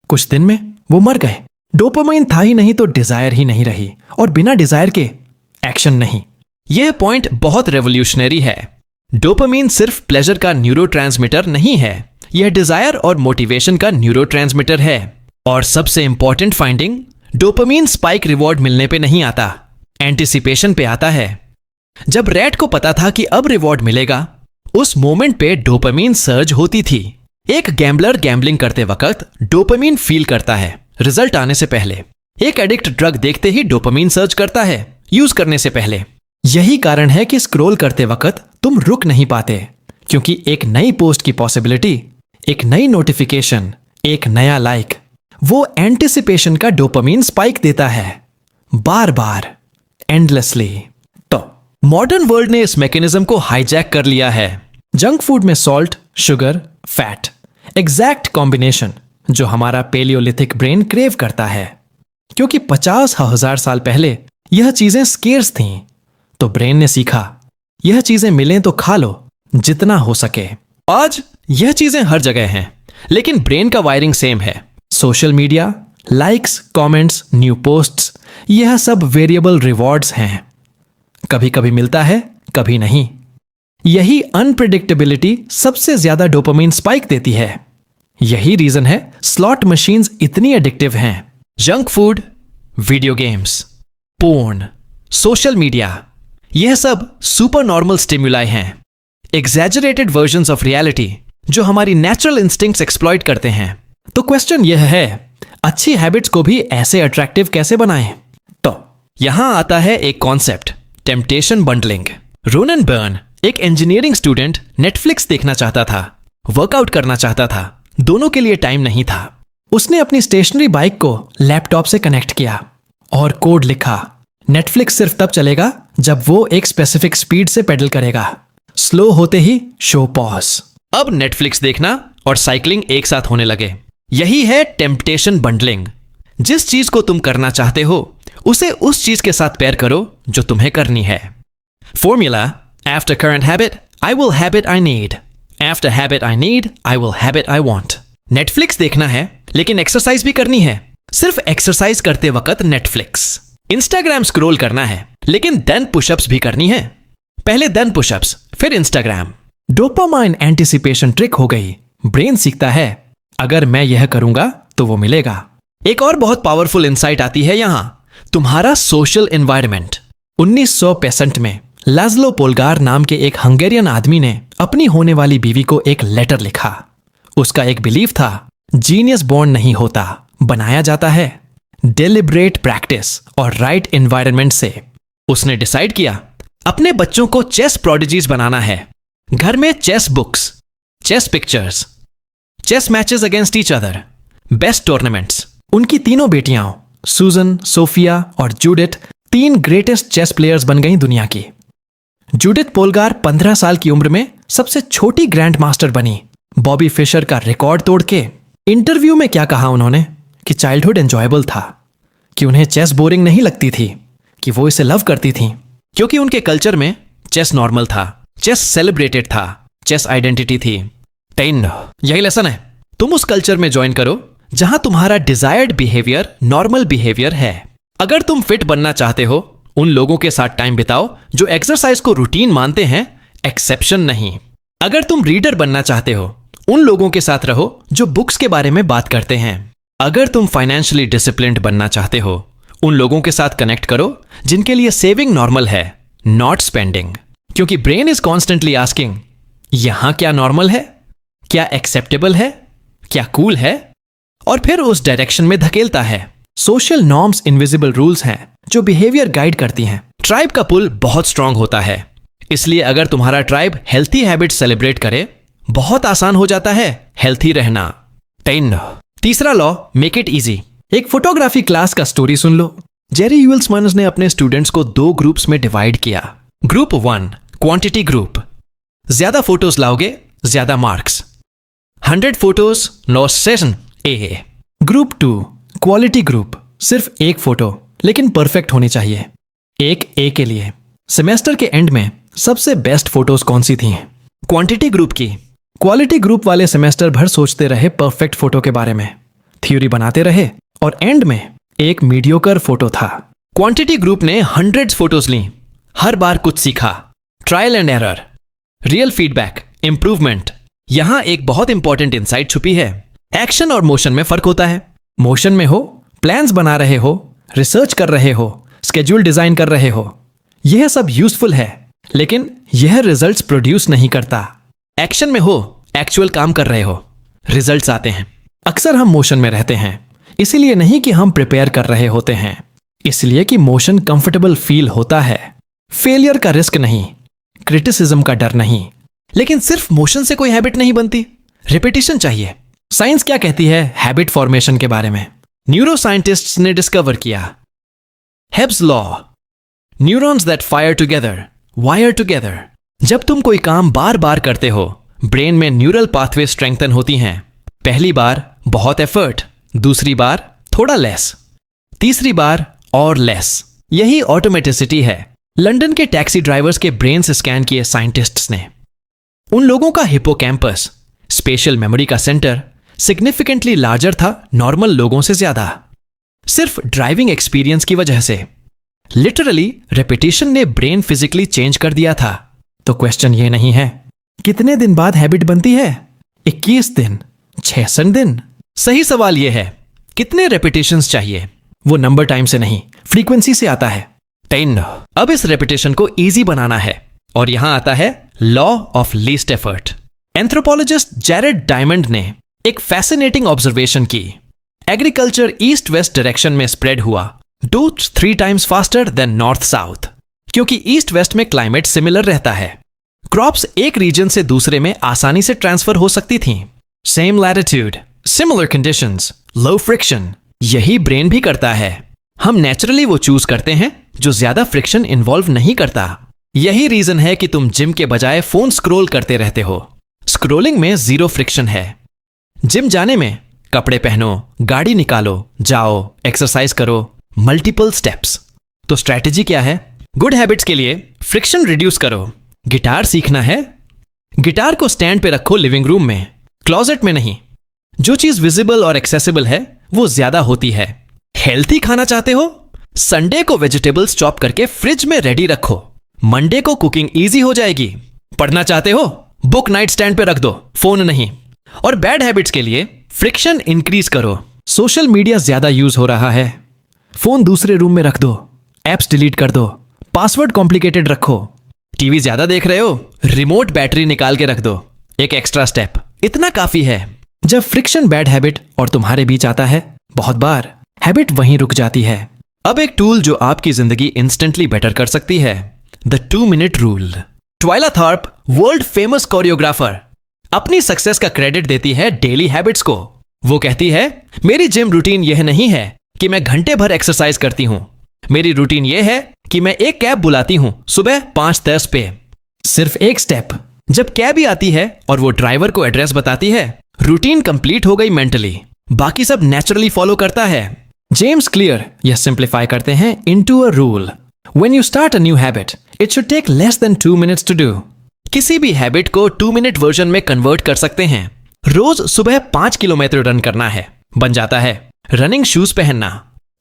कुछ दिन में वो मर गए। डोपामाइन था ही नहीं तो डिजायर ही नहीं रही, और बिना डिजायर के एक्शन नहीं। यह पॉइंट बहुत रेवोल्यूशनरी है। डोपामाइन सिर्फ प्लेजर का न्यूरोट्रांसमीटर नहीं है, यह डिजायर और मोटिवेशन का न्यूरोट्रांसमीटर है। और सबसे important finding, dopamine spike reward मिलने पे नहीं आता, एंटिसिपेशन पे आता है। जब रैट को पता था कि अब रिवॉर्ड मिलेगा, उस मोमेंट पे डोपामाइन सर्ज होती थी। एक गैम्बलर गैम्बलिंग करते वक्त डोपामाइन फील करता है रिजल्ट आने से पहले। एक एडिक्ट ड्रग देखते ही डोपामाइन सर्ज करता है यूज करने से पहले। यही कारण है कि स्क्रॉल करते वक्त तुम रुक नहीं पाते, क्योंकि एक नई पोस्ट की पॉसिबिलिटी, एक नई नोटिफिकेशन, एक नया लाइक, वो एंटिसिपेशन का डोपामाइन स्पाइक देता है, बार बार, एंडलेसली। तो मॉडर्न वर्ल्ड ने इस मैकेनिज्म को हाईजैक कर लिया है। जंक फूड में salt, sugar, fat, exact combination जो हमारा पेलियोलिथिक ब्रेन क्रेव करता है, क्योंकि 50,000 साल पहले यह चीजें स्केर्स थीं, तो ब्रेन ने सीखा यह चीजें मिलें तो खा लो जितना हो सके। आज यह चीजें हर जगह हैं, लेकिन ब्रेन का वायरिंग सेम है। Social media, likes, comments, new posts, यह सब वेरिएबल रिवॉर्ड्स हैं। कभी कभी मिलता है, कभी नहीं। यही अनप्रेडिक्टेबिलिटी सबसे ज्यादा डोपामाइन स्पाइक देती है। यही रीजन है स्लॉट मशीन्स इतनी एडिक्टिव हैं। Junk food, video games, porn, social media, यह सब सुपर नॉर्मल स्टिमुलाई हैं, एग्जैजरेटेड वर्जन्स ऑफ रियलिटी जो हमारी नेचुरल इंस्टिंक्ट्स एक्सप्लॉइट करते हैं। तो क्वेश्चन यह है, अच्छी हैबिट्स को भी ऐसे अट्रैक्टिव कैसे बनाएं? तो यहां आता है एक concept, temptation bundling. Ronan burn, एक इंजीनियरिंग स्टूडेंट, नेटफ्लिक्स देखना चाहता था, वर्कआउट करना चाहता था, दोनों के लिए टाइम नहीं था। उसने अपनी स्टेशनरी बाइक को लैपटॉप से कनेक्ट किया और कोड लिखा, नेटफ्लिक्स सिर्फ तब चलेगा जब वो एक स्पेसिफिक स्पीड से पेडल करेगा। स्लो होते ही शो पॉज। अब नेटफ्लिक्स देखना और साइकिलिंग एक साथ होने लगे। यही है टेम्पटेशन बंडलिंग। जिस चीज को तुम करना चाहते हो उसे उस चीज के साथ पेयर करो जो तुम्हें करनी है। Formula, after current habit I will habit I need, after habit I need I will habit I want. Netflix देखना है लेकिन एक्सरसाइज भी करनी है, सिर्फ एक्सरसाइज करते वक्त नेटफ्लिक्स। इंस्टाग्राम स्क्रॉल करना है लेकिन देन पुशअप्स भी करनी है, पहले देन पुशअप्स फिर इंस्टाग्राम। डोपामाइन एंटिसिपेशन ट्रिक हो गई। ब्रेन सीखता है अगर मैं यह करूंगा तो वो मिलेगा। एक और बहुत पावरफुल इंसाइट आती है यहां, तुम्हारा सोशल एनवायरनमेंट। 1965 में लाज़लो पोलगार नाम के एक हंगेरियन आदमी ने अपनी होने वाली बीवी को एक लेटर लिखा। उसका एक बिलीफ था, जीनियस बॉर्न नहीं होता, बनाया जाता है डेलिब्रेट प्रैक्टिस और राइट एनवायरनमेंट से। उसने डिसाइड किया अपने बच्चों को चेस प्रोडिजीज बनाना है। घर में chess books, chess pictures, chess matches against each other, best tournaments. उनकी तीनों बेटियां सूजन, सोफिया और जूडिथ 3 ग्रेटेस्ट चेस प्लेयर्स बन गईं दुनिया की। जूडिथ पोलगार 15 साल की उम्र में सबसे छोटी ग्रैंड मास्टर बनी, बॉबी फिशर का रिकॉर्ड तोड़ के। इंटरव्यू में क्या कहा उन्होंने कि चाइल्डहुड एंजॉयबल था, कि उन्हें चेस बोरिंग नहीं लगती थी, कि वो इसे लव करती थी क्योंकि उनके कल्चर में चेस नॉर्मल था, चेस सेलिब्रेटेड था, चेस आइडेंटिटी थी। 10 यही लेसन है, तुम उस कल्चर में ज्वाइन करो जहां तुम्हारा डिजायर्ड बिहेवियर नॉर्मल बिहेवियर है। अगर तुम फिट बनना चाहते हो, उन लोगों के साथ टाइम बिताओ जो एक्सरसाइज को रूटीन मानते हैं, एक्सेप्शन नहीं। अगर तुम रीडर बनना चाहते हो, उन लोगों के साथ रहो जो बुक्स के बारे में बात करते हैं। अगर तुम फाइनेंशियली डिसिप्लिन्ड बनना चाहते हो, उन लोगों के साथ कनेक्ट करो जिनके लिए सेविंग नॉर्मल है, नॉट स्पेंडिंग। क्योंकि ब्रेन इज कॉन्स्टेंटली आस्किंग, यहां क्या नॉर्मल है, क्या एक्सेप्टेबल है, क्या कूल है, और फिर उस डायरेक्शन में धकेलता है। सोशल नॉर्म्स इनविजिबल रूल्स हैं जो बिहेवियर गाइड करती हैं। ट्राइब का पुल बहुत स्ट्रांग होता है, इसलिए अगर तुम्हारा ट्राइब हेल्थी हैबिट सेलिब्रेट करे, बहुत आसान हो जाता है हेल्थी रहना। 10 तीसरा लॉ, मेक इट इजी। एक फोटोग्राफी क्लास का स्टोरी सुन लो। जेरी यूल्समन्स ने अपने स्टूडेंट्स को 2 ग्रुप्स में डिवाइड किया। ग्रुप 1 क्वांटिटी ग्रुप, ज्यादा फोटोज लाओगे ज्यादा मार्क्स, 100 फोटोज नो सेशन ए। ग्रुप 2 क्वालिटी ग्रुप, सिर्फ 1 फोटो लेकिन परफेक्ट होनी चाहिए, 1 ए के लिए। सेमेस्टर के एंड में सबसे बेस्ट फोटोज कौन सी थी? क्वांटिटी ग्रुप की। क्वालिटी ग्रुप वाले सेमेस्टर भर सोचते रहे परफेक्ट फोटो के बारे में, थ्योरी बनाते रहे और एंड में एक मीडियोकर फोटो था। क्वांटिटी ग्रुप ने 100 फोटोज ली, हर बार कुछ सीखा, trial and error, real feedback, improvement. यहां एक बहुत इंपॉर्टेंट इंसाइट छुपी है। एक्शन और मोशन में फर्क होता है। मोशन में हो, प्लान्स बना रहे हो, रिसर्च कर रहे हो, स्केड्यूल डिजाइन कर रहे हो, यह सब यूजफुल है, लेकिन यह रिजल्ट्स प्रोड्यूस नहीं करता। एक्शन में हो, एक्चुअल काम कर रहे हो, रिजल्ट्स आते हैं। अक्सर हम मोशन में रहते हैं, इसीलिए नहीं कि हम प्रिपेयर कर रहे होते हैं, इसलिए कि मोशन कंफर्टेबल फील होता है। फेलियर का रिस्क नहीं, क्रिटिसिज्म का डर नहीं। लेकिन सिर्फ मोशन से कोई हैबिट नहीं बनती, रिपीटिशन चाहिए। साइंस क्या कहती है हैबिट फॉर्मेशन के बारे में? न्यूरो साइंटिस्ट्स ने डिस्कवर किया Hebb's law, neurons that fire together wire together. जब तुम कोई काम बार बार करते हो, ब्रेन में न्यूरल पाथवे स्ट्रेंथन होती हैं। पहली बार बहुत एफर्ट, दूसरी बार थोड़ा लेस, तीसरी बार और लेस। यही ऑटोमेटिसिटी है। लंदन के टैक्सी ड्राइवर्स के ब्रेन से स्कैन किए साइंटिस्ट्स ने। उन लोगों का हिपोकैम्पस, स्पेशल मेमोरी का सेंटर, सिग्निफिकेंटली लार्जर था नॉर्मल लोगों से ज्यादा, सिर्फ ड्राइविंग एक्सपीरियंस की वजह से। लिटरली रेपिटेशन ने ब्रेन फिजिकली चेंज कर दिया था। तो क्वेश्चन ये नहीं है कितने दिन बाद हैबिट बनती है, 21 दिन, 66 दिन। सही सवाल यह है कितने रेपिटेशंस चाहिए। वो नंबर टाइम से नहीं, फ्रीक्वेंसी से आता है। 10 अब इस रेपिटेशन को इजी बनाना है, और यहां आता है law of least effort. Anthropologist Jared diamond ने एक फैसिनेटिंग ऑब्जर्वेशन की। एग्रीकल्चर ईस्ट वेस्ट डायरेक्शन में स्प्रेड हुआ 2-3 times faster than north south, क्योंकि ईस्ट वेस्ट में क्लाइमेट सिमिलर रहता है। क्रॉप्स एक रीजन से दूसरे में आसानी से ट्रांसफर हो सकती थी। सेम लैटिट्यूड, सिमिलर कंडीशंस, लो फ्रिक्शन। यही ब्रेन भी करता है। हम नेचुरली वो चूज करते हैं जो ज्यादा फ्रिक्शन इन्वॉल्व नहीं करता। यही रीजन है कि तुम जिम के बजाय फोन स्क्रॉल करते रहते हो। स्क्रॉलिंग में 0 फ्रिक्शन है। जिम जाने में कपड़े पहनो, गाड़ी निकालो, जाओ, एक्सरसाइज करो, मल्टीपल स्टेप्स। तो स्ट्रैटेजी क्या है? गुड हैबिट्स के लिए फ्रिक्शन रिड्यूस करो। गिटार सीखना है, गिटार को स्टैंड पे रखो लिविंग रूम में, क्लोजेट में नहीं। जो चीज विजिबल और एक्सेसिबल है वो ज्यादा होती है। हेल्थी खाना चाहते हो, संडे को वेजिटेबल्स चॉप करके फ्रिज में रेडी रखो, मंडे को कुकिंग इजी हो जाएगी। पढ़ना चाहते हो, बुक नाइट स्टैंड पे रख दो, फोन नहीं। और बैड हैबिट्स के लिए फ्रिक्शन इंक्रीज करो। सोशल मीडिया ज्यादा यूज हो रहा है, फोन दूसरे रूम में रख दो, एप्स डिलीट कर दो, पासवर्ड कॉम्प्लिकेटेड रखो। टीवी ज्यादा देख रहे हो, रिमोट बैटरी निकाल के रख दो। एक एक्स्ट्रा स्टेप, इतना काफी है। जब फ्रिक्शन बैड हैबिट और तुम्हारे बीच आता है, बहुत बार हैबिट वहीं रुक जाती है। अब एक टूल जो आपकी जिंदगी इंस्टेंटली बेटर कर सकती है, the 2 minute rule. Twyla Tharp, world famous choreographer, अपनी सक्सेस का क्रेडिट देती है डेली हैबिट्स को। वो कहती है, मेरी जिम रूटीन यह नहीं है कि मैं घंटे भर एक्सरसाइज करती हूं। मेरी रूटीन यह है कि मैं एक कैब बुलाती हूं सुबह 5:10 पे। सिर्फ एक स्टेप, जब कैब ही आती है और वो ड्राइवर को एड्रेस बताती है, रूटीन कंप्लीट हो गई मेंटली। बाकी सब नेचुरली फॉलो करता है। जेम्स क्लियर यह सिंप्लीफाई करते हैं into a rule. When you start a new habit, it should take less than 2 minutes to do. किसी भी हैबिट को 2 मिनट वर्जन में कन्वर्ट कर सकते हैं। रोज सुबह 5 किलोमीटर रन करना है, बन जाता है रनिंग शूज पहनना।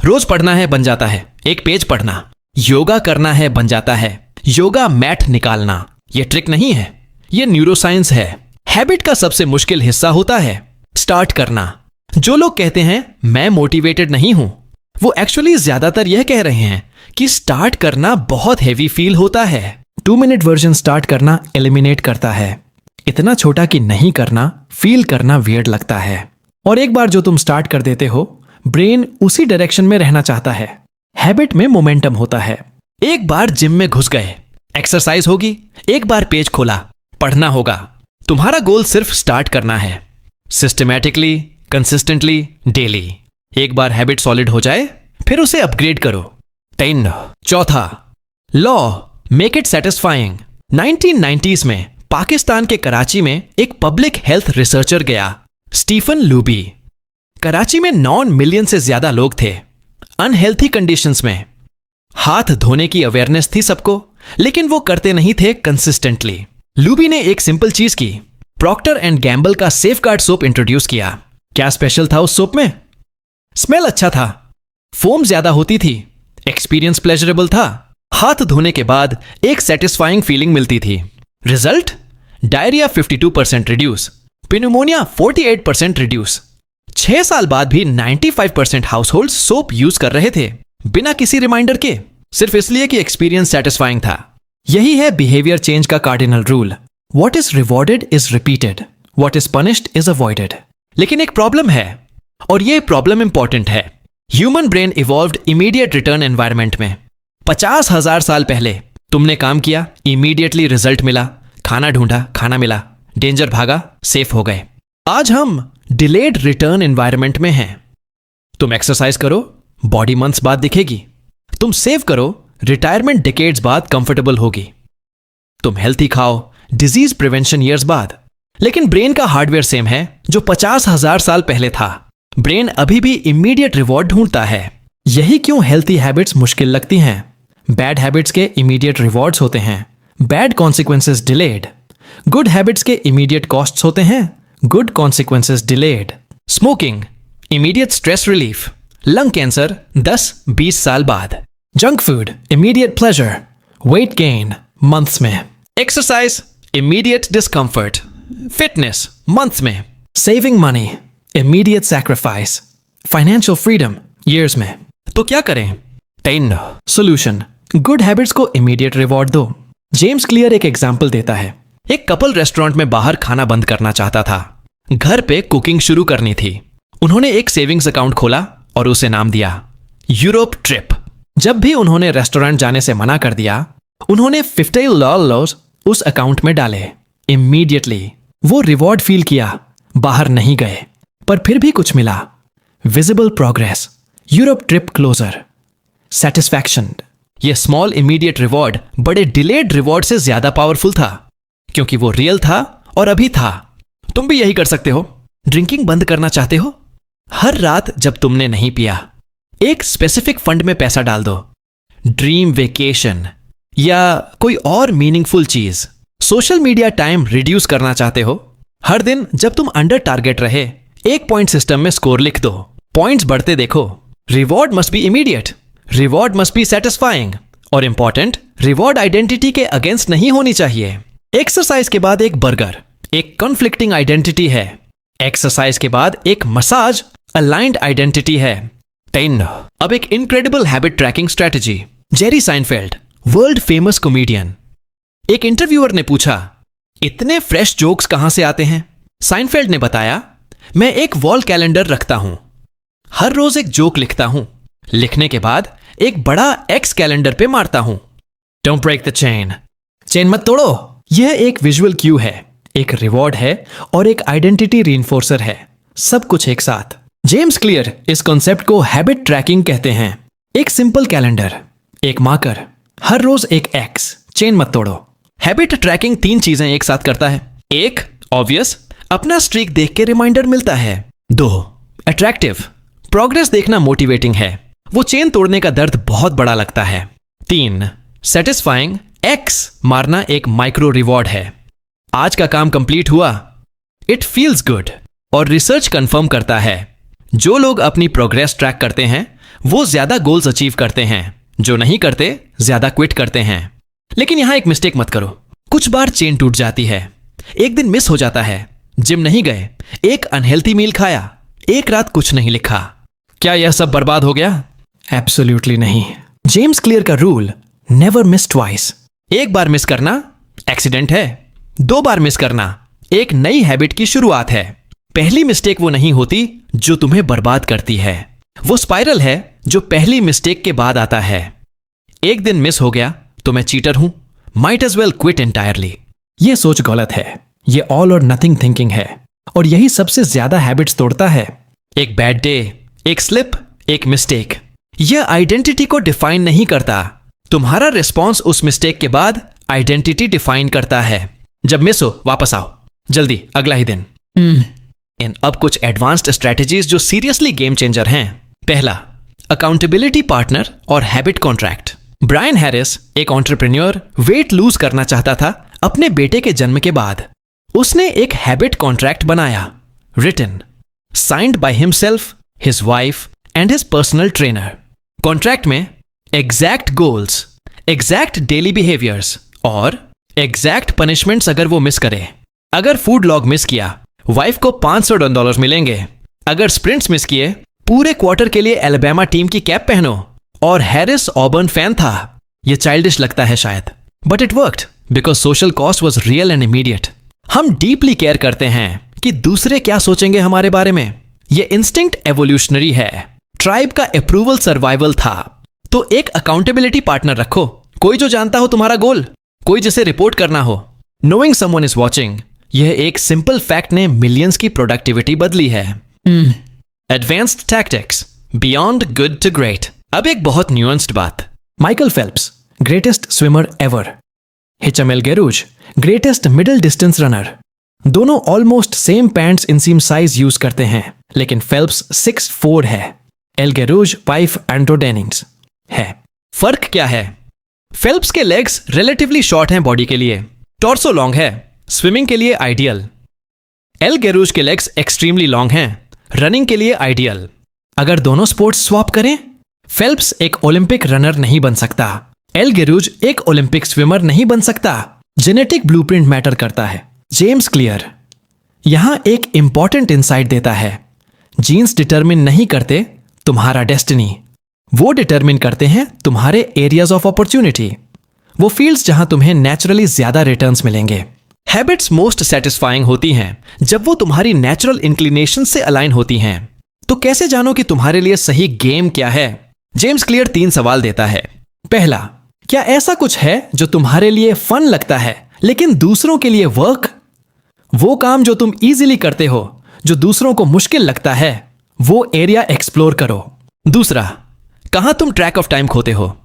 रोज पढ़ना है, बन जाता है एक पेज पढ़ना। योगा करना है, बन जाता है योगा मैट निकालना। यह ट्रिक नहीं है, यह न्यूरोसाइंस है। हैबिट का सबसे मुश्किल हिस्सा होता है स्टार्ट करना। जो लोग कहते हैं मैं मोटिवेटेड नहीं हूं, वो एक्चुअली ज्यादातर यह कह रहे हैं कि स्टार्ट करना बहुत हेवी फील होता है। 2 मिनट वर्जन स्टार्ट करना एलिमिनेट करता है। इतना छोटा कि नहीं करना, फील करना वियर्ड लगता है। और एक बार जो तुम स्टार्ट कर देते हो, ब्रेन उसी डायरेक्शन में रहना चाहता है। हैबिट में मोमेंटम होता है। एक बार जिम में घुस गए, एक्सरसाइज होगी। एक बार पेज खोला, पढ़ना होगा। तुम्हारा गोल सिर्फ स्टार्ट करना है, सिस्टमैटिकली, कंसिस्टेंटली, डेली। एक बार हैबिट सॉलिड हो जाए, फिर उसे अपग्रेड करो। 10। चौथा law, make it satisfying. 1990s में पाकिस्तान के कराची में एक पब्लिक हेल्थ रिसर्चर गया, स्टीफन लूबी। कराची में 9 मिलियन से ज्यादा लोग थे अनहेल्थी कंडीशंस में। हाथ धोने की अवेयरनेस थी सबको, लेकिन वो करते नहीं थे कंसिस्टेंटली। लूबी ने एक सिंपल चीज की, प्रॉक्टर एंड गैम्बल का सेफगार्ड सोप इंट्रोड्यूस किया। क्या स्पेशल था उस सोप में? स्मेल अच्छा था, फोम ज्यादा होती थी, एक्सपीरियंस प्लेजरेबल था। हाथ धोने के बाद एक सेटिस्फाइंग फीलिंग मिलती थी। Result? Diarrhoea 52% reduce, pneumonia 48% reduce. 6 साल बाद भी 95% हाउसहोल्ड सोप यूज कर रहे थे, बिना किसी रिमाइंडर के, सिर्फ इसलिए कि एक्सपीरियंस सेटिस्फाइंग था। यही है बिहेवियर चेंज का cardinal rule. What is rewarded is repeated, what is punished is avoided. लेकिन एक प्रॉब्लम है, और यह प्रॉब्लम इंपॉर्टेंट है। Human brain evolved immediate return environment में। 50,000 साल पहले तुमने काम किया, इमीडिएटली रिजल्ट मिला। खाना ढूंढा, खाना मिला। डेंजर भागा, सेफ हो गए। आज हम डिलेड रिटर्न एनवायरमेंट में हैं। तुम एक्सरसाइज करो, बॉडी मंथ्स बाद दिखेगी। तुम सेव करो, रिटायरमेंट डिकेड्स बाद कंफर्टेबल होगी। तुम हेल्थी खाओ, डिजीज प्रिवेंशन ईयर्स बाद। लेकिन ब्रेन का हार्डवेयर सेम है जो 50,000 साल पहले था। ब्रेन अभी भी इमीडिएट रिवॉर्ड ढूंढता है। यही क्यों हेल्थी हैबिट्स मुश्किल लगती हैं। बैड हैबिट्स के इमीडिएट रिवॉर्ड्स होते हैं, bad consequences delayed. Good habits के इमीडिएट कॉस्ट्स होते हैं, good consequences delayed. Smoking, immediate stress relief. Lung cancer 10-20 साल बाद। Junk food, immediate pleasure, weight gain months में। Exercise, immediate discomfort, fitness months में। Saving money, immediate sacrifice, financial freedom years में। तो क्या करें? 10 सॉल्यूशन, गुड हैबिट्स को immediate reward दो। जेम्स क्लियर एक एग्जाम्पल देता है। एक कपल रेस्टोरेंट में बाहर खाना बंद करना चाहता था, घर पे कुकिंग शुरू करनी थी। उन्होंने एक सेविंग्स अकाउंट खोला और उसे नाम दिया यूरोप ट्रिप। जब भी उन्होंने रेस्टोरेंट जाने से मना कर दिया, उन्होंने $50 उस अकाउंट में डाले। इमीडिएटली वो रिवॉर्ड फील किया, बाहर नहीं गए, पर फिर भी कुछ मिला। Visible progress, Europe trip closer, satisfaction. यह स्मॉल इमीडिएट रिवॉर्ड बड़े डिलेड रिवॉर्ड से ज्यादा पावरफुल था, क्योंकि वो रियल था और अभी था। तुम भी यही कर सकते हो। ड्रिंकिंग बंद करना चाहते हो? हर रात जब तुमने नहीं पिया, एक स्पेसिफिक फंड में पैसा डाल दो। ड्रीम वेकेशन या कोई और मीनिंगफुल चीज। सोशल मीडिया टाइम रिड्यूस करना चाहते हो? हर दिन जब तुम अंडर टारगेट रहे, एक पॉइंट सिस्टम में स्कोर लिख दो। पॉइंट्स बढ़ते देखो। Reward must be immediate, reward must be satisfying, और इंपॉर्टेंट, रिवॉर्ड आइडेंटिटी के अगेंस्ट नहीं होनी चाहिए। एक्सरसाइज के बाद एक बर्गर एक कॉन्फ्लिक्टिंग आइडेंटिटी है। एक्सरसाइज के बाद एक मसाज अलाइंड आइडेंटिटी है। 10 अब एक incredible habit tracking strategy. Jerry Seinfeld, world famous comedian. एक इंटरव्यूअर ने पूछा, इतने फ्रेश जोक्स कहां से आते हैं? साइनफेल्ड ने बताया, मैं एक वॉल कैलेंडर रखता हूं, हर रोज एक जोक लिखता हूं, लिखने के बाद एक बड़ा एक्स कैलेंडर पे मारता हूं। Don't break the chain, chain मत तोड़ो। यह एक विजुअल क्यू है, एक रिवॉर्ड है और एक आइडेंटिटी रीइंफोर्सर है, सब कुछ एक साथ। जेम्स क्लियर इस कॉन्सेप्ट को हैबिट ट्रैकिंग कहते हैं। एक सिंपल कैलेंडर, एक मार्कर, हर रोज एक एक्स, चेन मत तोड़ो। हैबिट ट्रैकिंग 3 चीजें एक साथ करता है। 1 ऑब्वियस, अपना स्ट्रीक देख के रिमाइंडर मिलता है। 2 अट्रैक्टिव, प्रोग्रेस देखना मोटिवेटिंग है, वो चेन तोड़ने का दर्द बहुत बड़ा लगता है। 3 सेटिस्फाइंग, एक्स मारना एक माइक्रो रिवॉर्ड है, आज का काम कंप्लीट हुआ, इट फील्स गुड। और रिसर्च कंफर्म करता है, जो लोग अपनी प्रोग्रेस ट्रैक करते हैं वो ज्यादा गोल्स अचीव करते हैं, जो नहीं करते ज्यादा क्विट करते हैं। लेकिन यहां एक मिस्टेक मत करो, कुछ बार चेन टूट जाती है, एक दिन मिस हो जाता है, जिम नहीं गए, एक अनहेल्थी मील खाया, एक रात कुछ नहीं लिखा, क्या यह सब बर्बाद हो गया? एब्सोल्युटली नहीं। जेम्स क्लियर का रूल, नेवर मिस ट्वाइस। एक बार मिस करना एक्सीडेंट है, 2 बार मिस करना एक नई हैबिट की शुरुआत है। पहली मिस्टेक वो नहीं होती जो तुम्हें बर्बाद करती है, वो स्पाइरल है जो पहली मिस्टेक के बाद आता है। एक दिन मिस हो गया तो मैं चीटर हूं, might as well quit entirely. यह सोच गलत है, यह ऑल और नथिंग थिंकिंग है, और यही सबसे ज्यादा हैबिट्स तोड़ता है। एक बैड डे, एक स्लिप, एक मिस्टेक, यह आइडेंटिटी को डिफाइन नहीं करता, तुम्हारा रिस्पॉन्स उस मिस्टेक के बाद आइडेंटिटी डिफाइन करता है। जब मिस हो वापस आओ, जल्दी अगला ही दिन। इन अब कुछ एडवांस्ड स्ट्रेटेजीज जो सीरियसली गेम चेंजर हैं। पहला, अकाउंटेबिलिटी पार्टनर और हैबिट कॉन्ट्रैक्ट। ब्रायन हैरिस एक एंटरप्रेन्योर वेट लूज करना चाहता था अपने बेटे के जन्म के बाद। उसने एक हैबिट कॉन्ट्रैक्ट बनाया, written, signed by himself, his wife and his personal trainer. Contract में exact goals, exact daily behaviours और एग्जैक्ट पनिशमेंट्स अगर वो मिस करे। अगर फूड लॉग मिस किया, वाइफ को $500 मिलेंगे। अगर स्प्रिंट्स मिस किए, पूरे क्वार्टर के लिए एलबामा टीम की कैप पहनो। और हैरिस ऑबर्न फैन था। यह चाइल्डिश लगता है शायद, but it worked because social cost was real and immediate. हम डीपली केयर करते हैं कि दूसरे क्या सोचेंगे हमारे बारे में। यह इंस्टिंक्ट एवोल्यूशनरी है, ट्राइब का अप्रूवल सर्वाइवल था। तो एक अकाउंटेबिलिटी पार्टनर रखो, कोई जो जानता हो तुम्हारा गोल, कोई जिसे रिपोर्ट करना हो। नोइंग समवन इज वॉचिंग, यह एक सिंपल फैक्ट ने मिलियंस की प्रोडक्टिविटी बदली है। Advanced tactics, beyond good to great. अब एक बहुत न्यूएंस्ड बात। Michael Phelps, greatest swimmer ever. Hicham Guerrouj, greatest middle distance runner. दोनों almost same pants inseam size use करते हैं, लेकिन फेल्प्स 6'4" है, एल गेरूज 5 एंड्रोडेनिंग्स है। फर्क क्या है? फेल्प्स के लेग्स रिलेटिवली शॉर्ट हैं बॉडी के लिए, टॉर्सो लॉन्ग है, स्विमिंग के लिए आइडियल। एल गेरूज के लेग्स एक्सट्रीमली लॉन्ग हैं, रनिंग के लिए आइडियल। अगर दोनों स्पोर्ट्स स्वैप करें, फेल्प्स एक ओलंपिक रनर नहीं बन सकता, एल गेरूज एक ओलंपिक स्विमर नहीं बन सकता। जेनेटिक ब्लूप्रिंट मैटर करता है। जेम्स क्लियर यहां एक इंपॉर्टेंट इंसाइट देता है, जीन्स डिटरमिन नहीं करते तुम्हारा डेस्टिनी, वो डिटरमिन करते हैं तुम्हारे एरियाज ऑफ अपॉर्चुनिटी, वो फील्ड्स जहां तुम्हें नेचुरली ज्यादा रिटर्न्स मिलेंगे। हैबिट्स मोस्ट सेटिस्फाइंग होती हैं जब वो तुम्हारी नेचुरल इंक्लिनेशन से अलाइन होती हैं। तो कैसे जानो कि तुम्हारे लिए सही गेम क्या है? जेम्स क्लियर 3 सवाल देता है। पहला, क्या ऐसा कुछ है जो तुम्हारे लिए फन लगता है लेकिन दूसरों के लिए वर्क? वो काम जो तुम इजीली करते हो, जो दूसरों को मुश्किल लगता है, वो एरिया एक्सप्लोर करो। दूसरा, कहां तुम ट्रैक ऑफ टाइम खोते हो?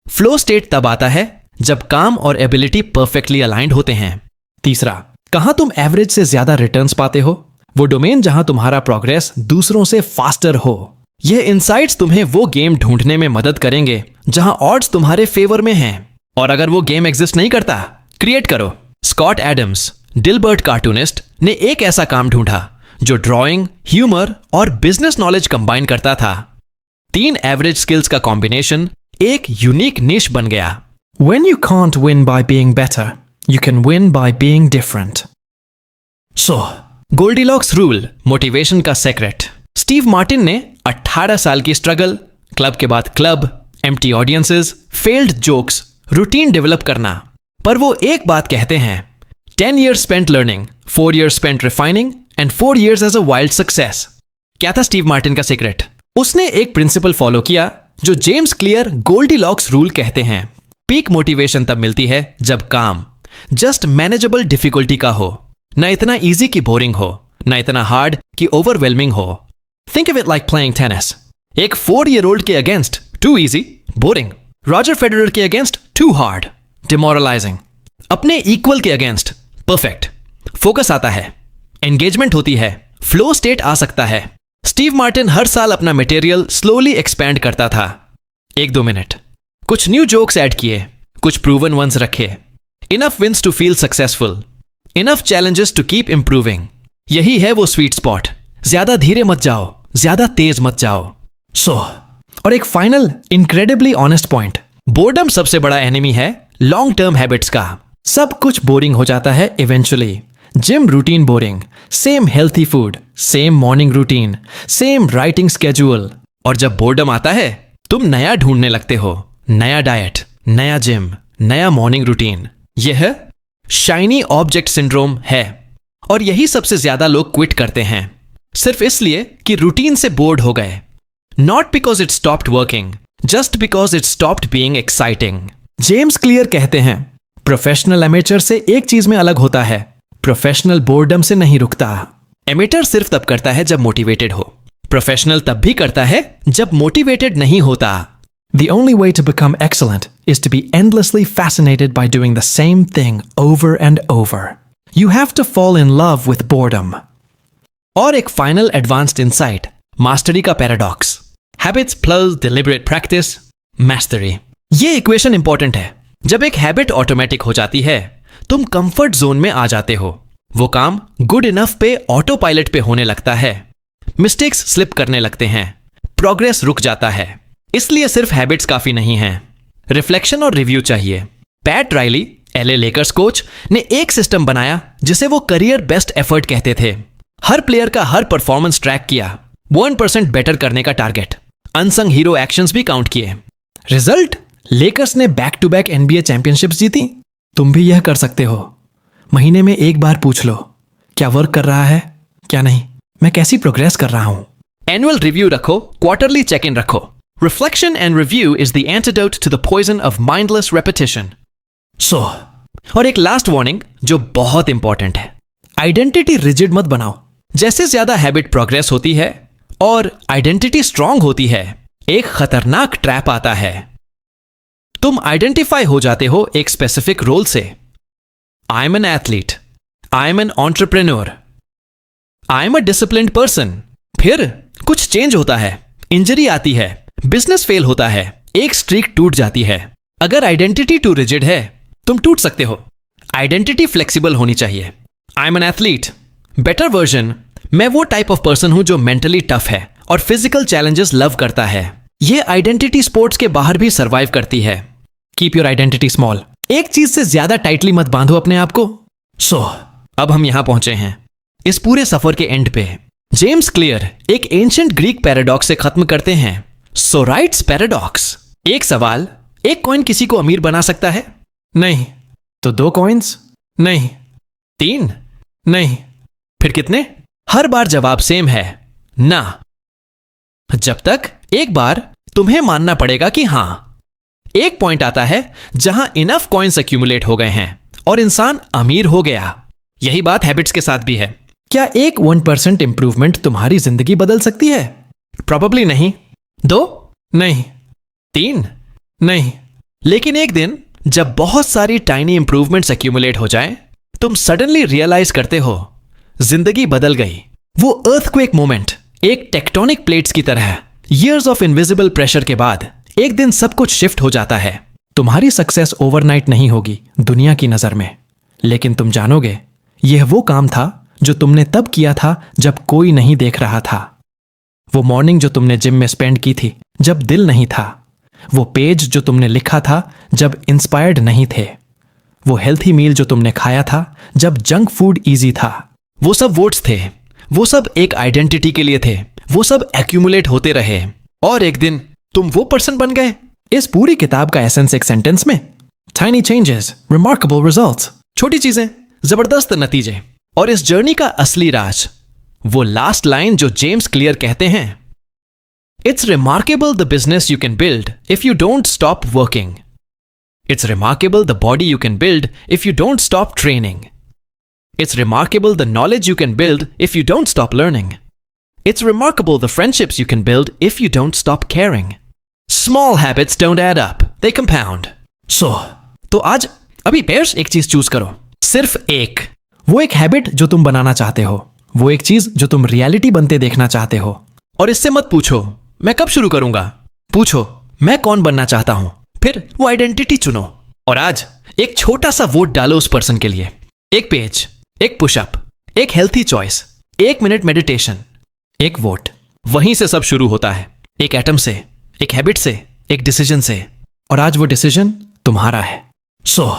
फ्लो स्टेट तब आता है जब काम और एबिलिटी परफेक्टली अलाइंड होते हैं। तीसरा, कहां तुम एवरेज से ज्यादा रिटर्न्स पाते हो? वो डोमेन जहां तुम्हारा प्रोग्रेस दूसरों से फास्टर हो। यह इनसाइट्स तुम्हें वो गेम ढूंढने में मदद करेंगे जहां ऑड्स तुम्हारे फेवर में हैं। और अगर वो गेम एग्जिस्ट नहीं करता, क्रिएट करो। स्कॉट एडम्स, डिलबर्ट कार्टूनिस्ट, ने एक ऐसा काम ढूंढा जो ड्राइंग, ह्यूमर और बिजनेस नॉलेज कंबाइन करता था। 3 एवरेज स्किल्स का कॉम्बिनेशन एक यूनिक निश बन गया। When you can't win by being better, you can win by being different. So, Goldilocks rule, motivation का सेक्रेट। स्टीव मार्टिन ने 18 साल की स्ट्रगल, क्लब के बाद club, empty audiences, failed jokes routine develop करना। पर वो एक बात कहते हैं, 10 years spent learning, 4 years spent refining and 4 years as a wild success। क्या था स्टीव मार्टिन का सीक्रेट? उसने एक प्रिंसिपल फॉलो किया जो जेम्स क्लियर गोल्डीलॉक्स रूल कहते हैं। पीक मोटिवेशन तब मिलती है जब काम जस्ट मैनेजेबल डिफिकल्टी का हो, ना इतना इजी कि बोरिंग हो, ना इतना हार्ड कि ओवरवेलमिंग हो। Think of it like playing tennis. एक 4-year-old के against too easy, boring. Roger Federer के अगेंस्ट टू हार्ड, डिमोरलाइजिंग। अपने इक्वल के अगेंस्ट परफेक्ट। फोकस आता है, एंगेजमेंट होती है, फ्लो स्टेट आ सकता है। स्टीव मार्टिन हर साल अपना मटेरियल स्लोली एक्सपैंड करता था। 1-2 मिनट, कुछ न्यू जोक्स ऐड किए, कुछ प्रूवन वंस रखे। Enough wins to feel successful, enough challenges to keep improving. यही है वो स्वीट स्पॉट। ज्यादा धीरे मत जाओ, ज्यादा तेज मत जाओ। और एक final incredibly honest point, boredom सबसे बड़ा एनिमी है लॉन्ग टर्म हैबिट्स का। सब कुछ बोरिंग हो जाता है eventually. Gym routine boring, same healthy food, same morning routine, same writing schedule. और जब बोर्डम आता है, तुम नया ढूंढने लगते हो। नया डाइट, नया जिम, नया मॉर्निंग रूटीन। यह शाइनी ऑब्जेक्ट सिंड्रोम है। और यही सबसे ज्यादा लोग क्विट करते हैं, सिर्फ इसलिए कि रूटीन से बोर्ड हो गए। Not because it stopped working, just because it stopped being exciting. James Clear कहते हैं, प्रोफेशनल एमेचर से एक चीज में अलग होता है, प्रोफेशनल बोर्डम से नहीं रुकता। एमेटर सिर्फ तब करता है जब मोटिवेटेड हो, प्रोफेशनल तब भी करता है जब मोटिवेटेड नहीं होता। The only way to become excellent is to be endlessly fascinated by doing the same thing over and over. You have to fall in love with boredom. और एक फाइनल एडवांस्ड इंसाइट, मास्टरी का paradox. Habits plus deliberate practice, mastery. ये equation important है। जब एक habit automatic हो जाती है, तुम कंफर्ट जोन में आ जाते हो। वो काम गुड इनफ पे ऑटो पायलट पे होने लगता है। मिस्टेक्स स्लिप करने लगते हैं, प्रोग्रेस रुक जाता है। इसलिए सिर्फ हैबिट्स काफी नहीं हैं, रिफ्लेक्शन और रिव्यू चाहिए। Pat Riley, LA Lakers coach, ने एक सिस्टम बनाया जिसे वो करियर बेस्ट एफर्ट कहते थे। हर प्लेयर का हर परफॉर्मेंस ट्रैक किया, 1% बेटर करने का टारगेट, अनसंग हीरो एक्शंस भी काउंट किए। रिजल्ट, लेकर्स ने back to back NBA championships जीती। तुम भी यह कर सकते हो। महीने में एक बार पूछ लो, क्या वर्क कर रहा है, क्या नहीं, मैं कैसी प्रोग्रेस कर रहा हूं। एनुअल रिव्यू रखो, क्वार्टरली चेक इन रखो। Reflection and review is the antidote to the poison of mindless repetition. और एक लास्ट वार्निंग जो बहुत इंपॉर्टेंट है, आइडेंटिटी रिजिड मत बनाओ। जैसे ज्यादा हैबिट प्रोग्रेस होती है और आइडेंटिटी स्ट्रांग होती है, एक खतरनाक ट्रैप आता है। तुम आइडेंटिफाई हो जाते हो एक स्पेसिफिक रोल से। I am an athlete, I am an entrepreneur, I am a disciplined person. फिर कुछ चेंज होता है, इंजरी आती है, बिजनेस फेल होता है, एक स्ट्रीक टूट जाती है। अगर आइडेंटिटी टू रिजिड है, तुम टूट सकते हो। आइडेंटिटी फ्लेक्सिबल होनी चाहिए। I am an athlete, better version, मैं वो टाइप ऑफ पर्सन हूं जो मेंटली टफ है और फिजिकल चैलेंजेस लव करता है। ये आइडेंटिटी स्पोर्ट्स के बाहर भी सर्वाइव करती है। Keep your identity small. एक चीज से ज्यादा टाइटली मत बांधो अपने आप को। अब हम यहां पहुंचे हैं, इस पूरे सफर के एंड पे। जेम्स क्लियर एक एंशिएंट ग्रीक पैराडॉक्स से खत्म करते हैं, सोराइट्स पैराडॉक्स। एक सवाल, एक कॉइन किसी को अमीर बना सकता है? नहीं। तो 2 कॉइन्स? नहीं। 3? नहीं। फिर कितने? हर बार जवाब सेम है, ना। जब तक एक बार तुम्हें मानना पड़ेगा कि हां, एक पॉइंट आता है जहां इनफ कॉइन्स एक्यूमुलेट हो गए हैं और इंसान अमीर हो गया। यही बात हैबिट्स के साथ भी है। क्या एक 1% इंप्रूवमेंट तुम्हारी जिंदगी बदल सकती है? प्रोबेबली नहीं। 2? नहीं। 3? नहीं। लेकिन एक दिन जब बहुत सारी टाइनी इंप्रूवमेंट्स एक्यूमुलेट हो जाएं, तुम सडनली रियलाइज करते हो जिंदगी बदल गई। वो अर्थक्वेक मोमेंट, एक टेक्टोनिक प्लेट्स की तरह, ईयर्स ऑफ इनविजिबल प्रेशर के बाद एक दिन सब कुछ शिफ्ट हो जाता है। तुम्हारी सक्सेस ओवरनाइट नहीं होगी दुनिया की नजर में, लेकिन तुम जानोगे यह वो काम था जो तुमने तब किया था जब कोई नहीं देख रहा था। वो मॉर्निंग जो तुमने जिम में स्पेंड की थी जब दिल नहीं था। वो पेज जो तुमने लिखा था जब इंस्पायर्ड नहीं थे। वो हेल्थी मील जो तुमने खाया था जब जंक फूड इजी था। वो सब वोट्स थे, वो सब एक आइडेंटिटी के लिए थे। वो सब एक्यूमुलेट होते रहे और एक दिन तुम वो पर्सन बन गए। इस पूरी किताब का एसेंस एक सेंटेंस में, Tiny changes, remarkable results. छोटी चीजें, जबरदस्त नतीजे. और इस जर्नी का असली राज, वो लास्ट लाइन जो जेम्स क्लियर कहते हैं. It's remarkable the business you can build if you don't stop working. It's remarkable the body you can build if you don't stop training. It's remarkable the knowledge you can build if you don't stop learning. It's remarkable the friendships you can build if you don't stop caring. Small habits don't add up, they compound. So, तो आज अभी pairs एक चीज choose करो. सिर्फ एक. वो एक हैबिट जो तुम बनाना चाहते हो. वो एक चीज जो तुम रियलिटी बनते देखना चाहते हो. और इससे मत पूछो मैं कब शुरू करूंगा. पूछो मैं कौन बनना चाहता हूं. फिर वो आइडेंटिटी चुनो. और आज एक छोटा सा वोट डालो उस पर्सन के लिए. एक पेज, एक पुशअप, एक हेल्थी चॉइस, 1 मिनट मेडिटेशन, एक वोट. वहीं से सब शुरू होता है. एक एटम से, एक हैबिट से, एक डिसीजन से. और आज वो डिसीजन तुम्हारा है. So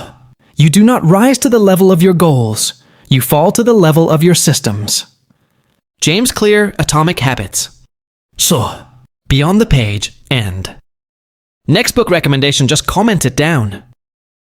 you do not rise to the level of your goals, you fall to the level of your systems. James Clear, Atomic Habits. So, beyond the page, end. Next book recommendation, just comment it down.